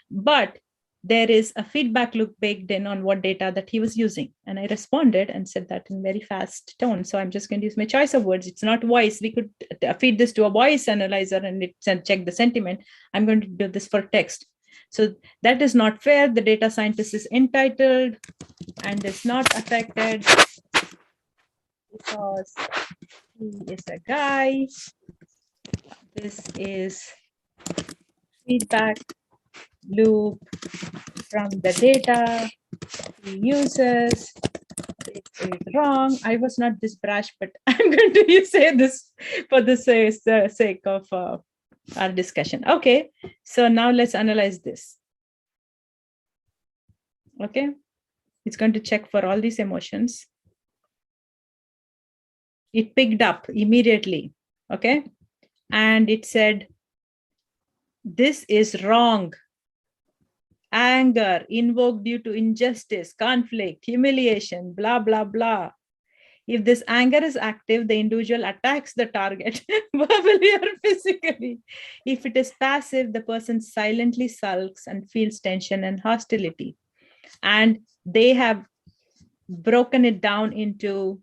But there is a feedback loop baked in on what data that he was using. And I responded and said that in very fast tone. So I'm just going to use my choice of words. It's not voice. We could feed this to a voice analyzer and it check the sentiment. I'm going to do this for text. So that is not fair. The data scientist is entitled and is not affected because he is a guy. This is feedback loop from the data he uses. It is wrong. I was not this brash, but I'm going to say this for the sake of our discussion. Okay, so now let's analyze this. Okay, it's going to check for all these emotions. It picked up immediately. Okay, and it said, this is wrong. Anger invoked due to injustice, conflict, humiliation, blah, blah, blah. If this anger is active, the individual attacks the target verbally or physically. If it is passive, the person silently sulks and feels tension and hostility. And they have broken it down into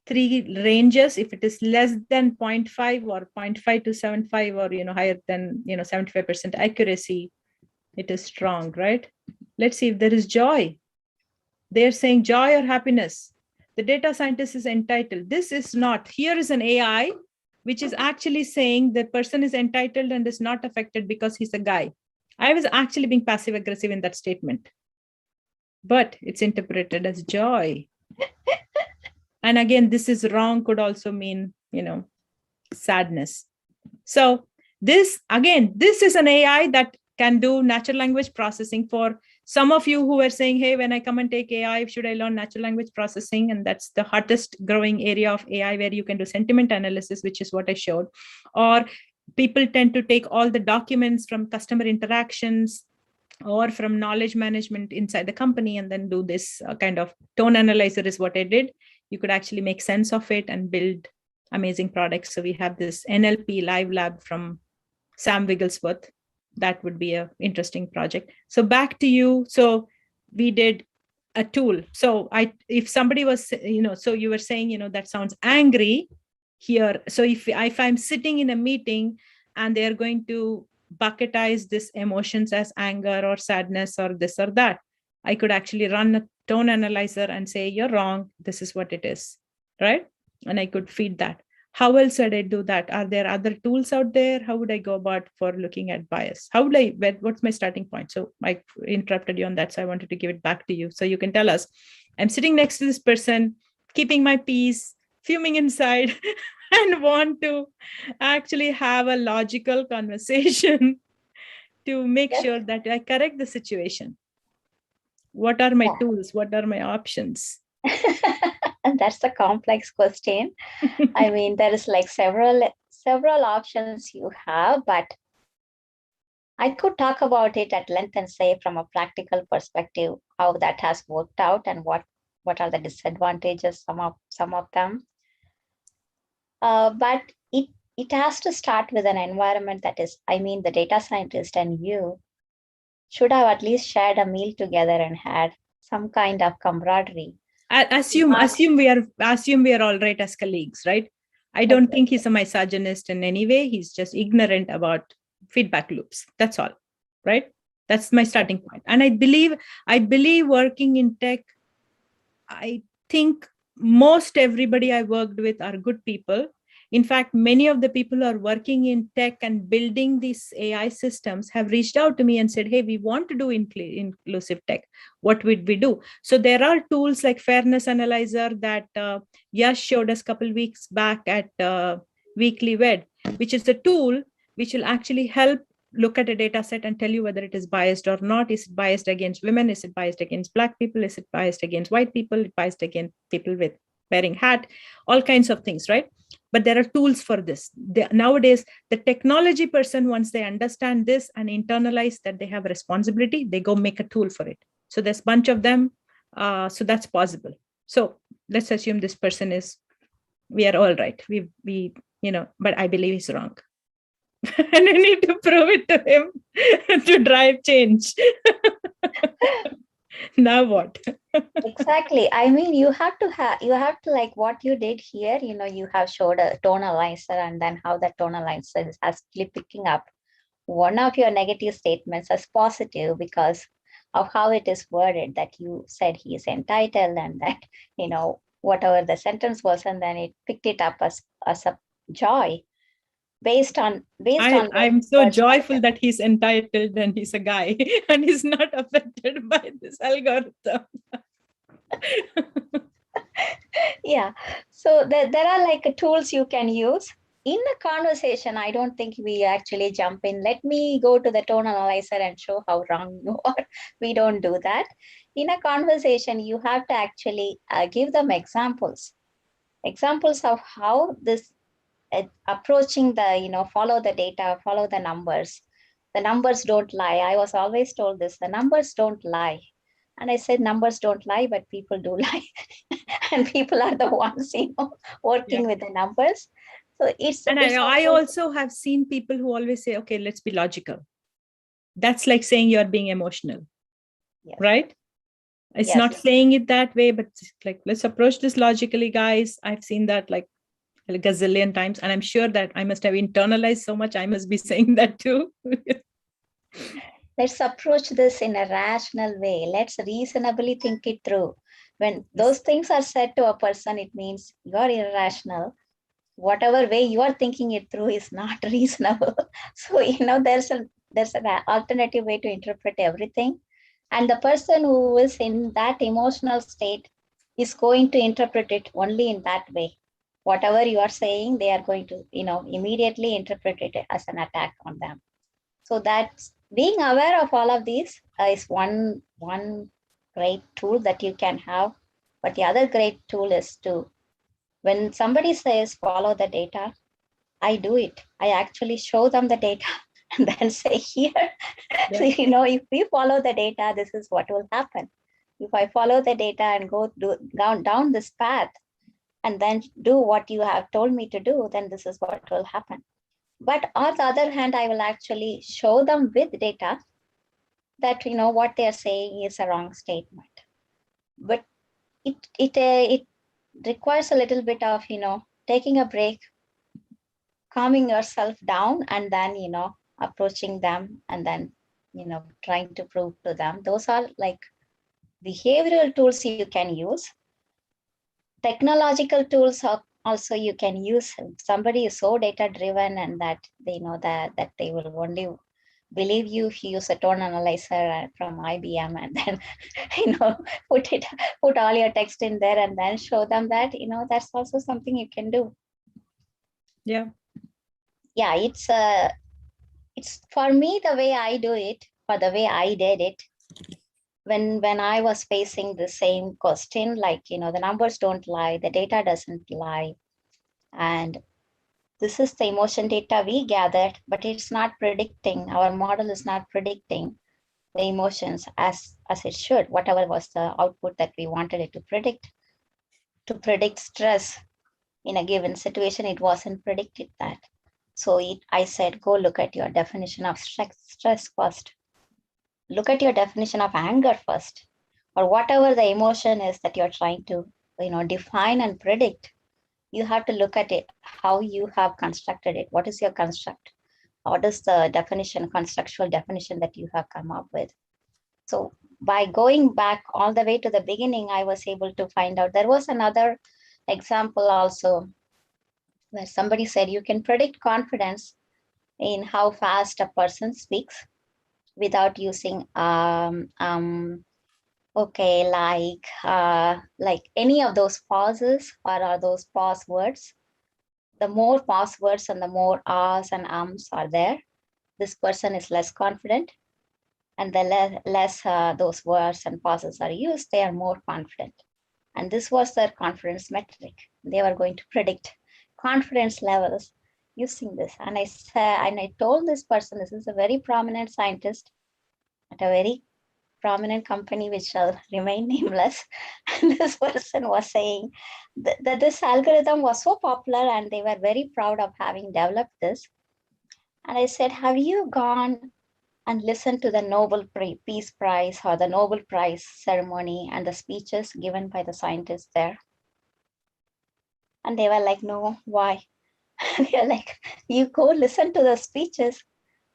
3 ranges. If it is less than 0.5 or 0.5 to 75, or higher than 75% accuracy, it is strong, right? Let's see if there is joy. They're saying joy or happiness. The data scientist is entitled. This is not. Here is an AI, which is actually saying the person is entitled and is not affected because he's a guy. I was actually being passive aggressive in that statement, but it's interpreted as joy. And again, this is wrong could also mean, sadness. So this is an AI that can do natural language processing. For some of you who were saying, hey, when I come and take AI, should I learn natural language processing? And that's the hottest growing area of AI, where you can do sentiment analysis, which is what I showed. Or people tend to take all the documents from customer interactions or from knowledge management inside the company and then do this kind of tone analyzer is what I did. You could actually make sense of it and build amazing products. So we have this NLP LiveLab from Sam Wigglesworth. That would be an interesting project. So back to you. So we did a tool. So if somebody was, so you were saying, that sounds angry here. So if I'm sitting in a meeting and they're going to bucketize this emotions as anger or sadness or this or that, I could actually run a tone analyzer and say, you're wrong. This is what it is, right? And I could feed that. How else would I do that? Are there other tools out there? How would I go about for looking at bias? What's my starting point? So I interrupted you on that. So I wanted to give it back to you. So you can tell us, I'm sitting next to this person, keeping my peace, fuming inside, and want to actually have a logical conversation to make sure that I correct the situation. What are my tools? What are my options? And that's a complex question. I mean, there is like several options you have, but I could talk about it at length and say from a practical perspective how that has worked out and what are the disadvantages, some of them. But it has to start with an environment that is, the data scientist and you should have at least shared a meal together and had some kind of camaraderie. Assume we are all right as colleagues, right? I don't think he's a misogynist in any way. He's just ignorant about feedback loops. That's all, right? That's my starting point. And I believe working in tech, I think most everybody I worked with are good people. In fact, many of the people who are working in tech and building these AI systems have reached out to me and said, hey, we want to do inclusive tech. What would we do? So there are tools like Fairness Analyzer that Yash showed us a couple of weeks back at Weekly Wed, which is a tool which will actually help look at a data set and tell you whether it is biased or not. Is it biased against women? Is it biased against Black people? Is it biased against white people? Is it biased against people with wearing hat? All kinds of things, right? But there are tools for this. Nowadays, the technology person, once they understand this and internalize that they have a responsibility, they go make a tool for it. So there's a bunch of them. So that's possible. So let's assume this person we are all right. But I believe he's wrong. And I need to prove it to him to drive change. Now what? Exactly. You have to like what you did here, you have showed a tone analyzer and then how that tone analyzer is actually picking up one of your negative statements as positive because of how it is worded, that you said he is entitled and that, whatever the sentence was, and then it picked it up as a joy based on I'm so joyful that he's entitled and he's a guy and he's not affected by this algorithm. Yeah, so there are like tools you can use in a conversation. I don't think we actually jump in, let me go to the tone analyzer and show how wrong you are. We don't do that. In a conversation, you have to actually give them examples of how this approaching the, follow the data, follow the numbers. The numbers don't lie. I was always told this, the numbers don't lie. And I said, numbers don't lie, but people do lie. And people are the ones, working with the numbers. So and I also have seen people who always say, okay, let's be logical. That's like saying you're being emotional, yes. Right? It's not saying it that way, but like, let's approach this logically, guys. I've seen that like a gazillion times, and I'm sure that I must have internalized so much. I must be saying that too. Let's approach this in a rational way. Let's reasonably think it through. When those things are said to a person, it means you're irrational. Whatever way you are thinking it through is not reasonable. So, there's an alternative way to interpret everything. And the person who is in that emotional state is going to interpret it only in that way. Whatever you are saying, they are going to, immediately interpret it as an attack on them. So that's being aware of all of these is one great tool that you can have. But the other great tool is to, when somebody says follow the data, I do it. I actually show them the data and then say here, so, if we follow the data, this is what will happen. If I follow the data and go down this path and then do what you have told me to do, then this is what will happen. But on the other hand, I will actually show them with data that, what they're saying is a wrong statement. But it requires a little bit of, taking a break, calming yourself down, and then, approaching them and then, trying to prove to them. Those are like behavioral tools you can use. Technological tools also you can use. If somebody is so data driven and that they know that they will only believe you if you use a tone analyzer from IBM and then put all your text in there and then show them that, that's also something you can do. Yeah, it's for me, the way I do it, or the way I did it, when I was facing the same question, like, the numbers don't lie, the data doesn't lie, and this is the emotion data we gathered, but it's not predicting, our model is not predicting the emotions as it should, whatever was the output that we wanted it to predict stress in a given situation, it wasn't predicted that. So I said, go look at your definition of stress first. Look at your definition of anger first, or whatever the emotion is that you're trying to, define and predict. You have to look at it, how you have constructed it. What is your construct? What is the definition, constructual definition that you have come up with? So by going back all the way to the beginning, I was able to find out there was another example also where somebody said you can predict confidence in how fast a person speaks without using okay, like any of those pauses or are those pause words. The more pause words and the more ahs and ums are there, this person is less confident, and the less those words and pauses are used, they are more confident. And this was their confidence metric. They were going to predict confidence levels using this. And I told this person, this is a very prominent scientist at a very prominent company which shall remain nameless. And this person was saying that this algorithm was so popular and they were very proud of having developed this. And I said, have you gone and listened to the Nobel Peace Prize or the Nobel Prize ceremony and the speeches given by the scientists there? And they were like, no, why? They're like, you go listen to the speeches.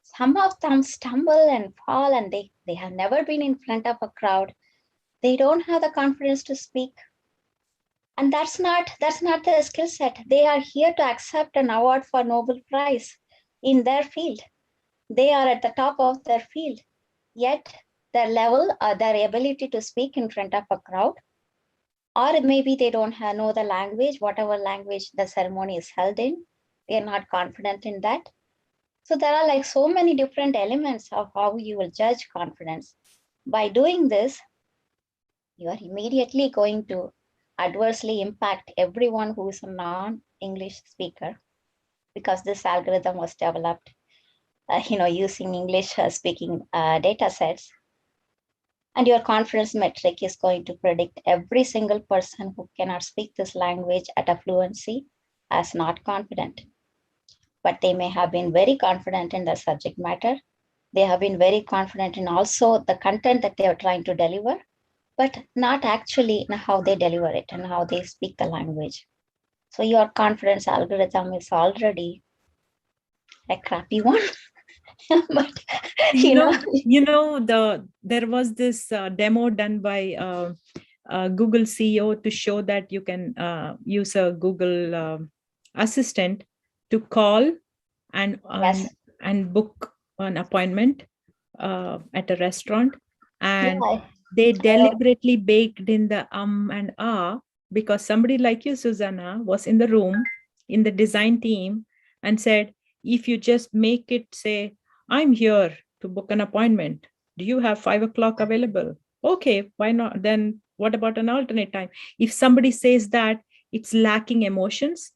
Some of them stumble and fall and they have never been in front of a crowd. They don't have the confidence to speak. And that's not their skill set. They are here to accept an award for Nobel Prize in their field. They are at the top of their field, yet their level or their ability to speak in front of a crowd, or maybe they don't know the language, whatever language the ceremony is held in, they are not confident in that. So there are like so many different elements of how you will judge confidence. By doing this, you are immediately going to adversely impact everyone who is a non-English speaker, because this algorithm was developed using English speaking data sets. And your confidence metric is going to predict every single person who cannot speak this language at a fluency as not confident. But they may have been very confident in the subject matter. They have been very confident in also the content that they are trying to deliver, but not actually in how they deliver it and how they speak the language. So your confidence algorithm is already a crappy one. But there was this demo done by Google CEO to show that you can use a Google assistant to call and Yes. and book an appointment at a restaurant, and Yeah. they deliberately baked in the and ah, because somebody like you, Susanna, was in the room in the design team and said, if you just make it say, I'm here to book an appointment, do you have 5 o'clock available? Okay, why not? Then what about an alternate time? If somebody says that, it's lacking emotions,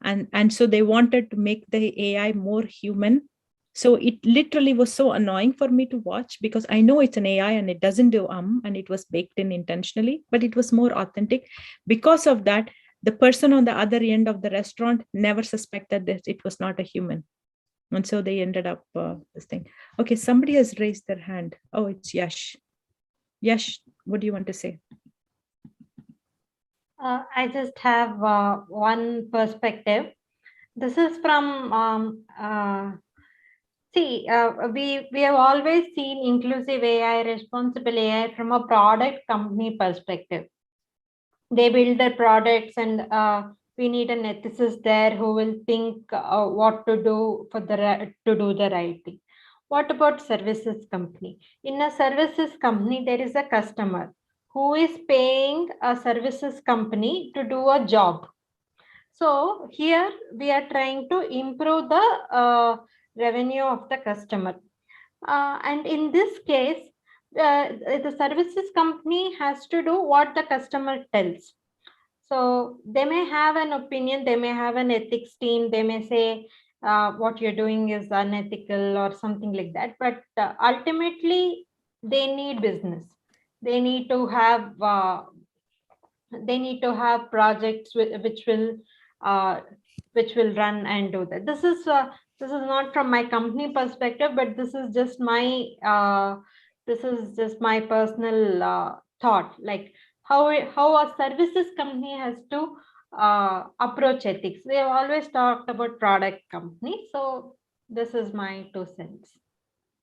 and so they wanted to make the AI more human. So it literally was so annoying for me to watch, because I know it's an AI and it doesn't do and it was baked in intentionally, but it was more authentic. Because of that, the person on the other end of the restaurant never suspected that it was not a human. And so they ended up this thing. Okay, somebody has raised their hand. Oh, it's Yash. Yash, what do you want to say? I just have one perspective. This is from we have always seen inclusive AI, responsible AI from a product company perspective. They build their products, and we need an ethicist there who will think what to do to do the right thing. What about services company? In a services company, there is a customer who is paying a services company to do a job. So here we are trying to improve the revenue of the customer. And in this case, the services company has to do what the customer tells. So they may have an opinion, they may have an ethics team, they may say what you're doing is unethical or something like that. But ultimately, they need business. They need to have projects which will run and do that. This is not from my company perspective, but this is just my personal thought, like how a services company has to approach ethics. We have always talked about product company, so this is my 2 cents.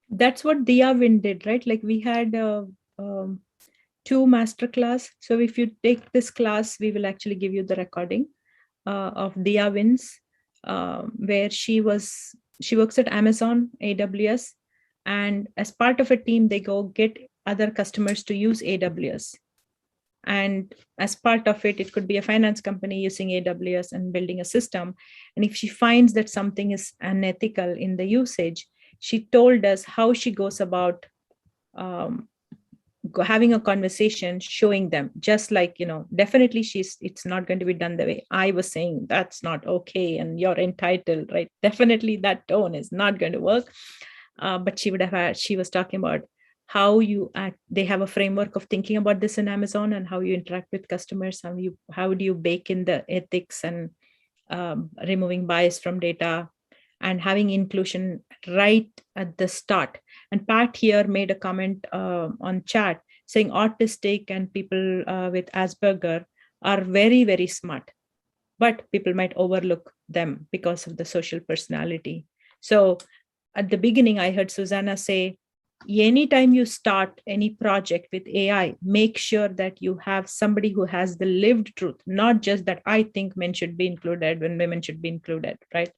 That's what Diawin did, right? Like we had 2 masterclass. So if you take this class, we will actually give you the recording of Diawin's, where she works at Amazon AWS, and as part of a team, they go get other customers to use AWS. And as part of it, it could be a finance company using AWS and building a system. And if she finds that something is unethical in the usage, she told us how she goes about having a conversation, showing them, just like, definitely it's not going to be done the way I was saying, that's not okay and you're entitled, right? Definitely that tone is not going to work. But she was talking about how you act. They have a framework of thinking about this in Amazon, and how you interact with customers, how do you bake in the ethics and removing bias from data, and having inclusion right at the start. And Pat here made a comment on chat saying autistic and people with Asperger are very, very smart, but people might overlook them because of the social personality. So at the beginning, I heard Susanna say, anytime you start any project with AI, make sure that you have somebody who has the lived truth, not just that I think men should be included when women should be included, right?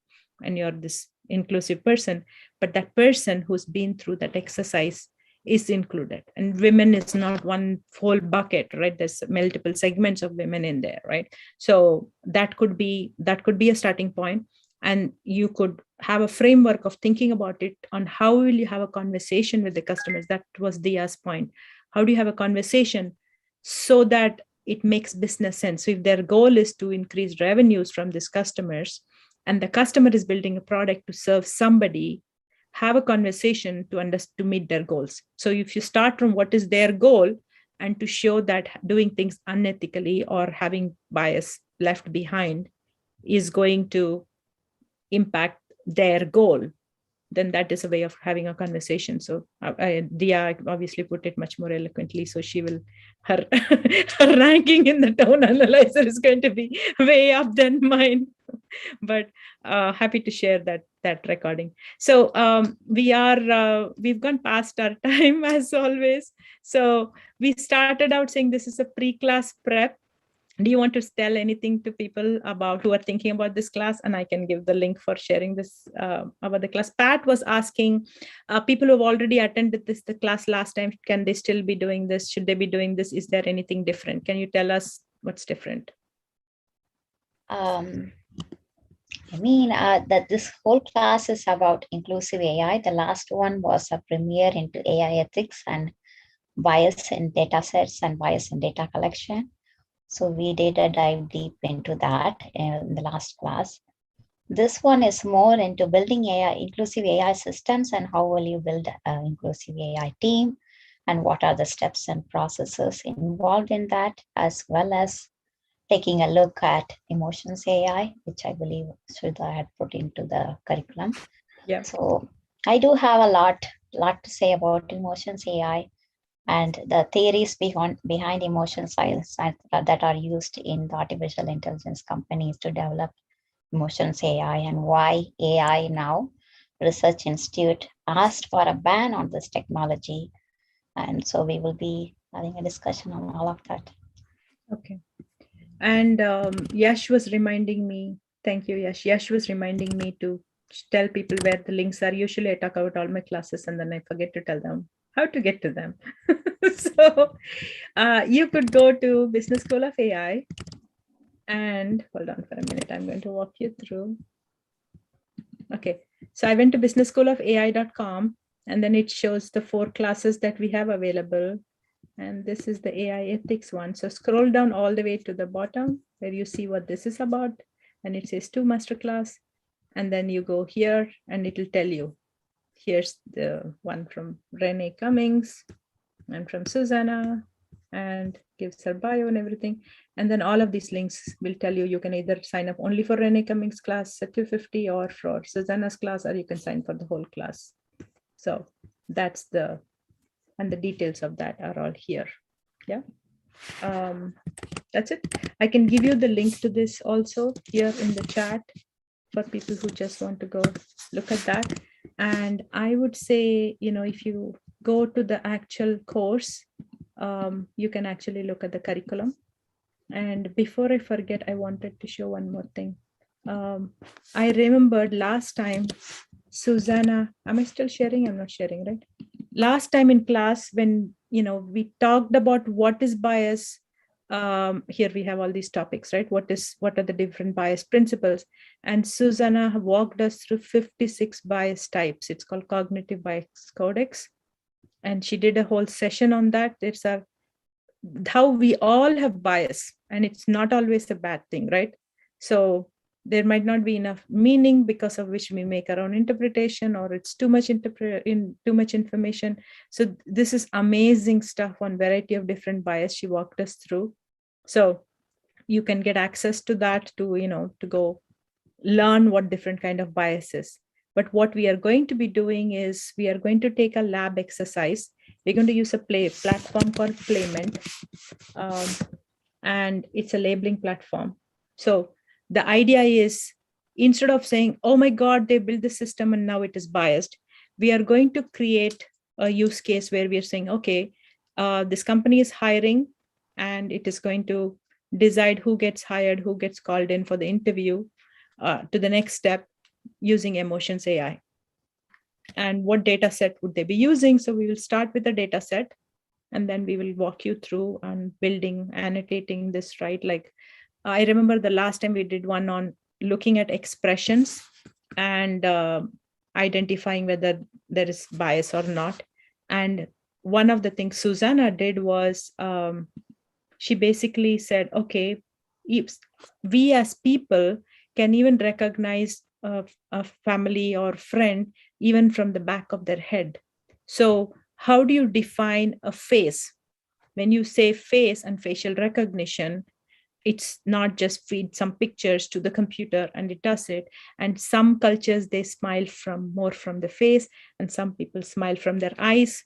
And you're this inclusive person, but that person who's been through that exercise is included. And women is not one whole bucket, right? There's multiple segments of women in there, right? So that could be a starting point. And you could have a framework of thinking about it on how will you have a conversation with the customers. That was Dia's point. How do you have a conversation so that it makes business sense? So if their goal is to increase revenues from these customers, and the customer is building a product to serve somebody, have a conversation to meet their goals. So if you start from what is their goal, and to show that doing things unethically or having bias left behind is going to impact their goal, then that is a way of having a conversation. So Dia obviously put it much more eloquently. So she will, her ranking in the tone analyzer is going to be way up than mine. But happy to share that recording. So we've gone past our time as always. So we started out saying this is a pre-class prep. Do you want to tell anything to people about who are thinking about this class? And I can give the link for sharing this about the class. Pat was asking people who have already attended the class last time, can they still be doing this? Should they be doing this? Is there anything different? Can you tell us what's different? That this whole class is about inclusive AI. The last one was a premiere into AI ethics and bias in data sets and bias in data collection. So we did a dive deep into that in the last class. This one is more into building inclusive AI systems, and how will you build an inclusive AI team, and what are the steps and processes involved in that, as well as taking a look at emotions AI, which I believe Sudha had put into the curriculum. Yeah. So I do have a lot to say about emotions AI and the theories behind emotions that are used in the artificial intelligence companies to develop emotions AI, and why AI Now Research Institute asked for a ban on this technology. And so we will be having a discussion on all of that. Okay. And Yash was reminding me, thank you, Yash. Yash was reminding me to tell people where the links are. Usually I talk about all my classes and then I forget to tell them how to get to them. So you could go to Business School of AI, and hold on for a minute. I'm going to walk you through. Okay, so I went to businessschoolofai.com, and then it shows the 4 classes that we have available. And this is the AI ethics one. So scroll down all the way to the bottom where you see what this is about. And it says 2 masterclass. And then you go here and it will tell you, here's the one from Renee Cummings and from Susanna, and gives her bio and everything. And then all of these links will tell you, you can either sign up only for Renee Cummings class at $250 or for Susanna's class, or you can sign for the whole class. So that's and the details of that are all here. Yeah. That's it. I can give you the link to this also here in the chat for people who just want to go look at that. And I would say, if you go to the actual course, you can actually look at the curriculum. And before I forget, I wanted to show one more thing. I remembered last time, Susanna, am I still sharing? I'm not sharing, right? Last time in class, when we talked about what is bias, here we have all these topics, right? What are the different bias principles? And Susanna walked us through 56 bias types. It's called Cognitive Bias Codex. And she did a whole session on that. It's how we all have bias, and it's not always a bad thing, right? So there might not be enough meaning because of which we make our own interpretation, or it's too much information. So this is amazing stuff on variety of different bias she walked us through. So you can get access to that to go learn what different kind of biases. But what we are going to be doing is we are going to take a lab exercise. We're going to use a platform called Playment, and it's a labeling platform. So the idea is, instead of saying, oh my God, they built the system and now it is biased, we are going to create a use case where we're saying, okay, this company is hiring and it is going to decide who gets hired, who gets called in for the interview to the next step using emotions AI. And what data set would they be using? So we will start with the data set, and then we will walk you through on building, annotating this, right? Like I remember the last time we did one on looking at expressions and identifying whether there is bias or not. And one of the things Susanna did was she basically said, okay, if we as people can even recognize a family or friend even from the back of their head. So how do you define a face? When you say face and facial recognition, it's not just feed some pictures to the computer and it does it. And some cultures, they smile more from the face, and some people smile from their eyes.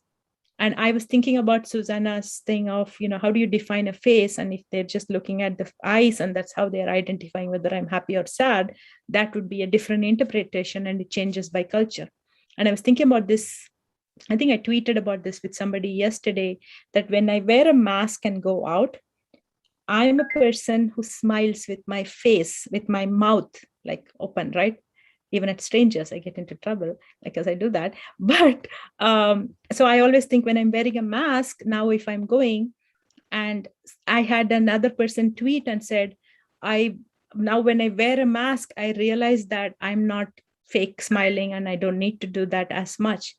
And I was thinking about Susanna's thing of, how do you define a face? And if they're just looking at the eyes and that's how they're identifying whether I'm happy or sad, that would be a different interpretation, and it changes by culture. And I was thinking about this. I think I tweeted about this with somebody yesterday, that when I wear a mask and go out, I'm a person who smiles with my face, with my mouth like open, right? Even at strangers, I get into trouble because I do that. But so I always think when I'm wearing a mask, now if I'm going, and I had another person tweet and said, now when I wear a mask, I realize that I'm not fake smiling and I don't need to do that as much.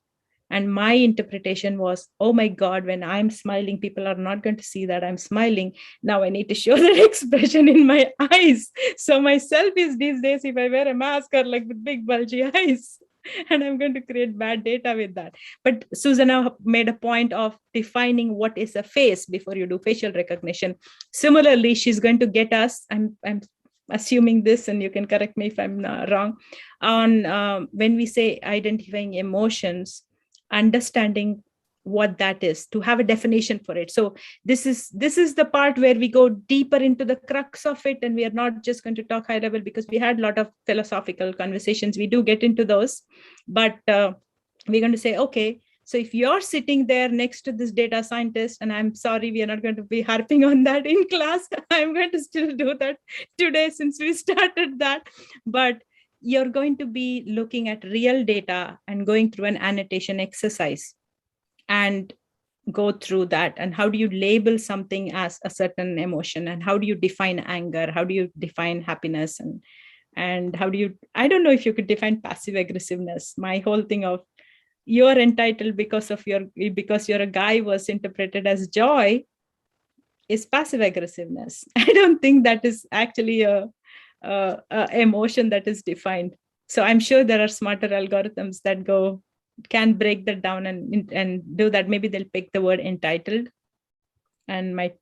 And my interpretation was, oh my God, when I'm smiling, people are not going to see that I'm smiling. Now I need to show that expression in my eyes. So my selfies these days, if I wear a mask, are like with big bulgy eyes. And I'm going to create bad data with that. But Susanna made a point of defining what is a face before you do facial recognition. Similarly, she's going to get us, I'm assuming this, and you can correct me if I'm wrong, on when we say identifying emotions, understanding what that is, to have a definition for it. So this is the part where we go deeper into the crux of it, and we are not just going to talk high level, because we had a lot of philosophical conversations. We do get into those, but we're going to say, okay, so if you're sitting there next to this data scientist, and I'm sorry, we are not going to be harping on that in class. I'm going to still do that today since we started that, but you're going to be looking at real data and going through an annotation exercise and go through that. And how do you label something as a certain emotion? And how do you define anger? How do you define happiness? And how do you, I don't know if you could define passive aggressiveness. My whole thing of you're entitled because you're a guy was interpreted as joy is passive aggressiveness. I don't think that is actually a emotion that is defined. So I'm sure there are smarter algorithms that can break that down and do that. Maybe they'll pick the word entitled and might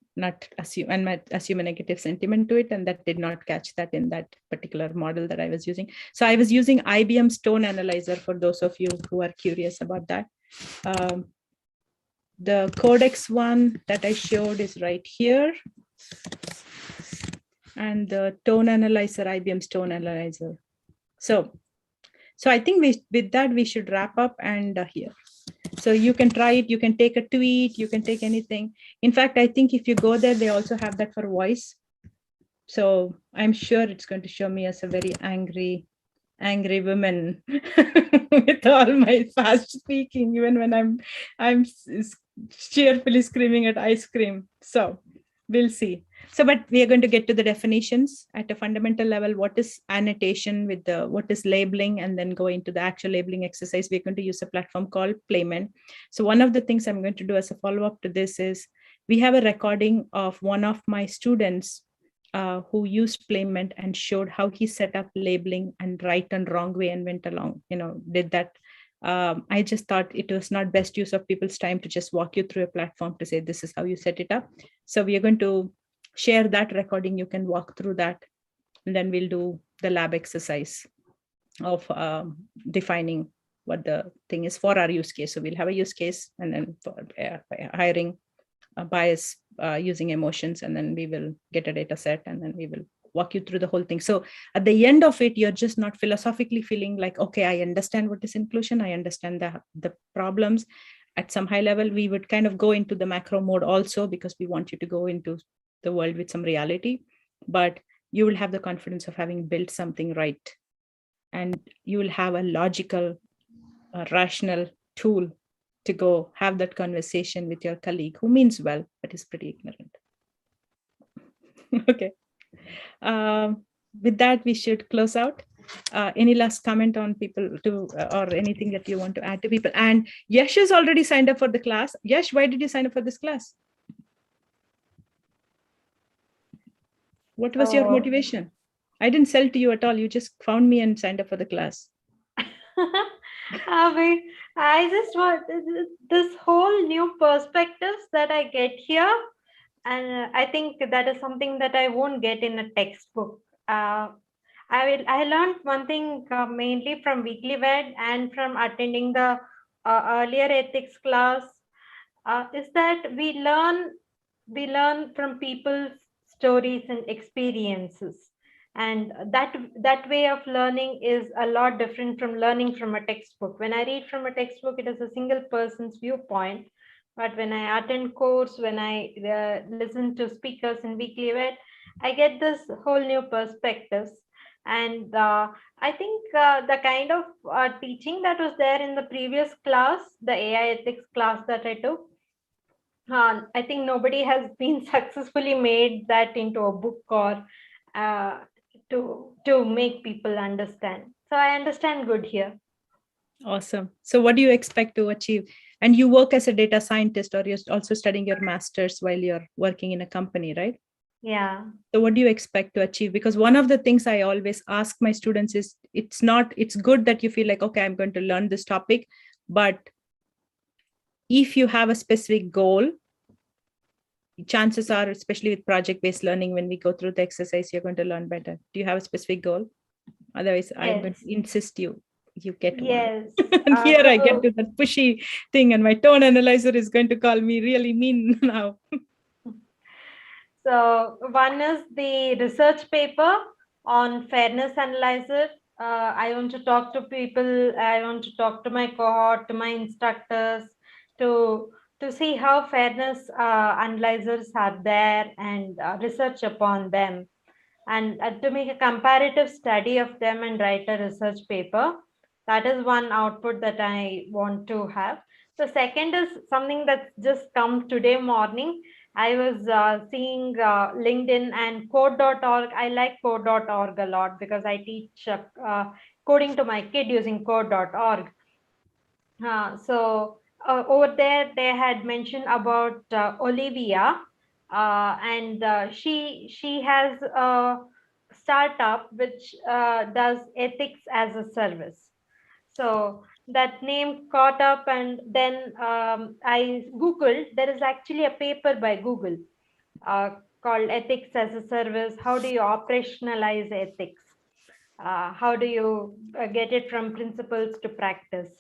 assume a negative sentiment to it, and that did not catch that in that particular model that I was using. So I was using IBM's tone analyzer for those of you who are curious about that. The Codex one that I showed is right here. And the tone analyzer, IBM's tone analyzer. So I think with that, we should wrap up and here. So you can try it. You can take a tweet. You can take anything. In fact, I think if you go there, they also have that for voice. So I'm sure it's going to show me as a very angry woman with all my fast speaking, even when I'm cheerfully screaming at ice cream. So we'll see. So, but we are going to get to the definitions at a fundamental level. What is annotation with what is labeling, and then go into the actual labeling exercise. We're going to use a platform called Playment. So one of the things I'm going to do as a follow-up to this is we have a recording of one of my students who used Playment and showed how he set up labeling and right and wrong way and went along, did that. I just thought it was not best use of people's time to just walk you through a platform to say, this is how you set it up. So we are going to share that recording. You can walk through that, and then we'll do the lab exercise of defining what the thing is for our use case. So we'll have a use case, and then for hiring a bias using emotions, and then we will get a data set, and then we will walk you through the whole thing. So at the end of it, you're just not philosophically feeling like, okay, I understand what is inclusion. I understand the problems. at some high level. We would kind of go into the macro mode also because we want you to go into the world with some reality, but you will have the confidence of having built something right. And you will have a logical, rational tool to go have that conversation with your colleague who means well, but is pretty ignorant. Okay. With that, we should close out. Any last comment on people to, or anything that you want to add to people? And Yash has already signed up for the class. Yash, why did you sign up for this class? What was your motivation? I didn't sell to you at all. You just found me and signed up for the class. I just want this whole new perspectives that I get here. And I think that is something that I won't get in a textbook. I learned one thing mainly from Weekly Ved and from attending the earlier ethics class, is that we learn from people's stories and experiences, and that way of learning is a lot different from learning from a textbook. When I read from a textbook, it is a single person's viewpoint, but when I attend course, when I listen to speakers in Weekly Vet, I get this whole new perspectives. And I think the kind of teaching that was there in the previous class, the AI ethics class that I took, I think nobody has been successfully made that into a book or to make people understand. So I understand good here. Awesome. So what do you expect to achieve? And you work as a data scientist, or you're also studying your master's while you're working in a company, right? Yeah. So what do you expect to achieve? Because one of the things I always ask my students is, it's good that you feel like, okay, I'm going to learn this topic, but if you have a specific goal, chances are, especially with project-based learning, when we go through the exercise, you're going to learn better. Do you have a specific goal? Otherwise, I'm going to insist you get one. Yes. And here I get to that pushy thing, and my tone analyzer is going to call me really mean now. So one is the research paper on fairness analyzer. I want to talk to people. I want to talk to my cohort, to my instructors, to see how fairness analyzers are there and research upon them, and to make a comparative study of them and write a research paper. That is one output that I want to have. The second is something that's just come today morning. I was seeing LinkedIn and code.org. I like code.org a lot because I teach coding to my kid using code.org. So over there, they had mentioned about Olivia, and she has a startup which does ethics as a service. So that name caught up, and then I Googled. There is actually a paper by Google called Ethics as a Service. How do you operationalize ethics? How do you get it from principles to practice?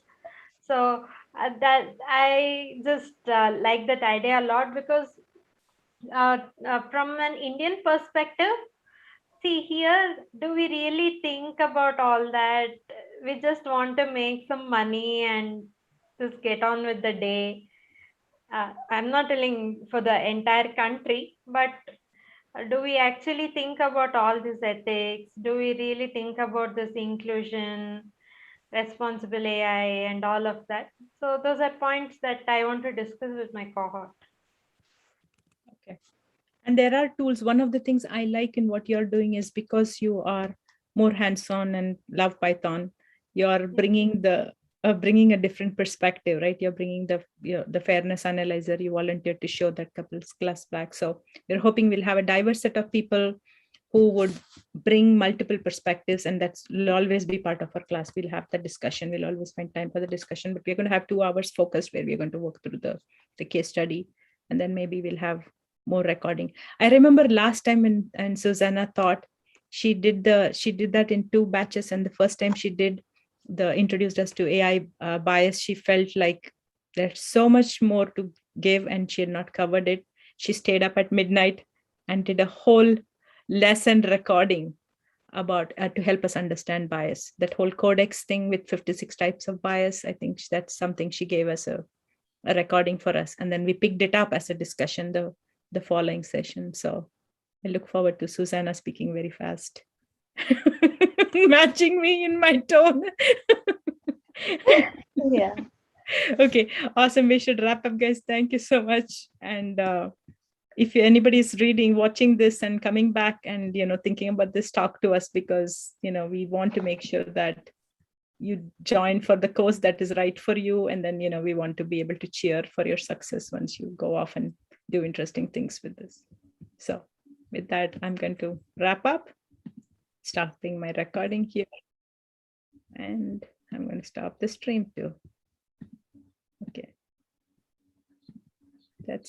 So that I just like that idea a lot, because from an Indian perspective, see here, do we really think about all that? We just want to make some money and just get on with the day. I'm not telling for the entire country, but do we actually think about all this ethics? Do we really think about this inclusion, responsible AI, and all of that? So those are points that I want to discuss with my cohort. Okay. And there are tools. One of the things I like in what you're doing is, because you are more hands-on and love Python, you're bringing bringing a different perspective, right? You're bringing the fairness analyzer. You volunteered to show that couples class back. So we're hoping we'll have a diverse set of people who would bring multiple perspectives, and will always be part of our class. We'll have the discussion. We'll always find time for the discussion, but we're going to have 2 hours focused where we're going to work through the case study, and then maybe we'll have more recording. I remember last time and Susanna thought she did that in 2 batches, and the first time she introduced us to AI bias, she felt like there's so much more to give and she had not covered it. She stayed up at midnight and did a whole lesson recording about to help us understand bias. That whole codex thing with 56 types of bias, I think that's something she gave us a a recording for us. And then we picked it up as a discussion the following session. So I look forward to Susanna speaking very fast, matching me in my tone. Yeah. Okay, awesome. We should wrap up, guys. Thank you so much. And if anybody is reading, watching this and coming back and, thinking about this, talk to us, because, we want to make sure that you join for the course that is right for you. And then, we want to be able to cheer for your success once you go off and do interesting things with this. So with that, I'm going to wrap up, stopping my recording here. And I'm going to stop the stream too. Okay. That's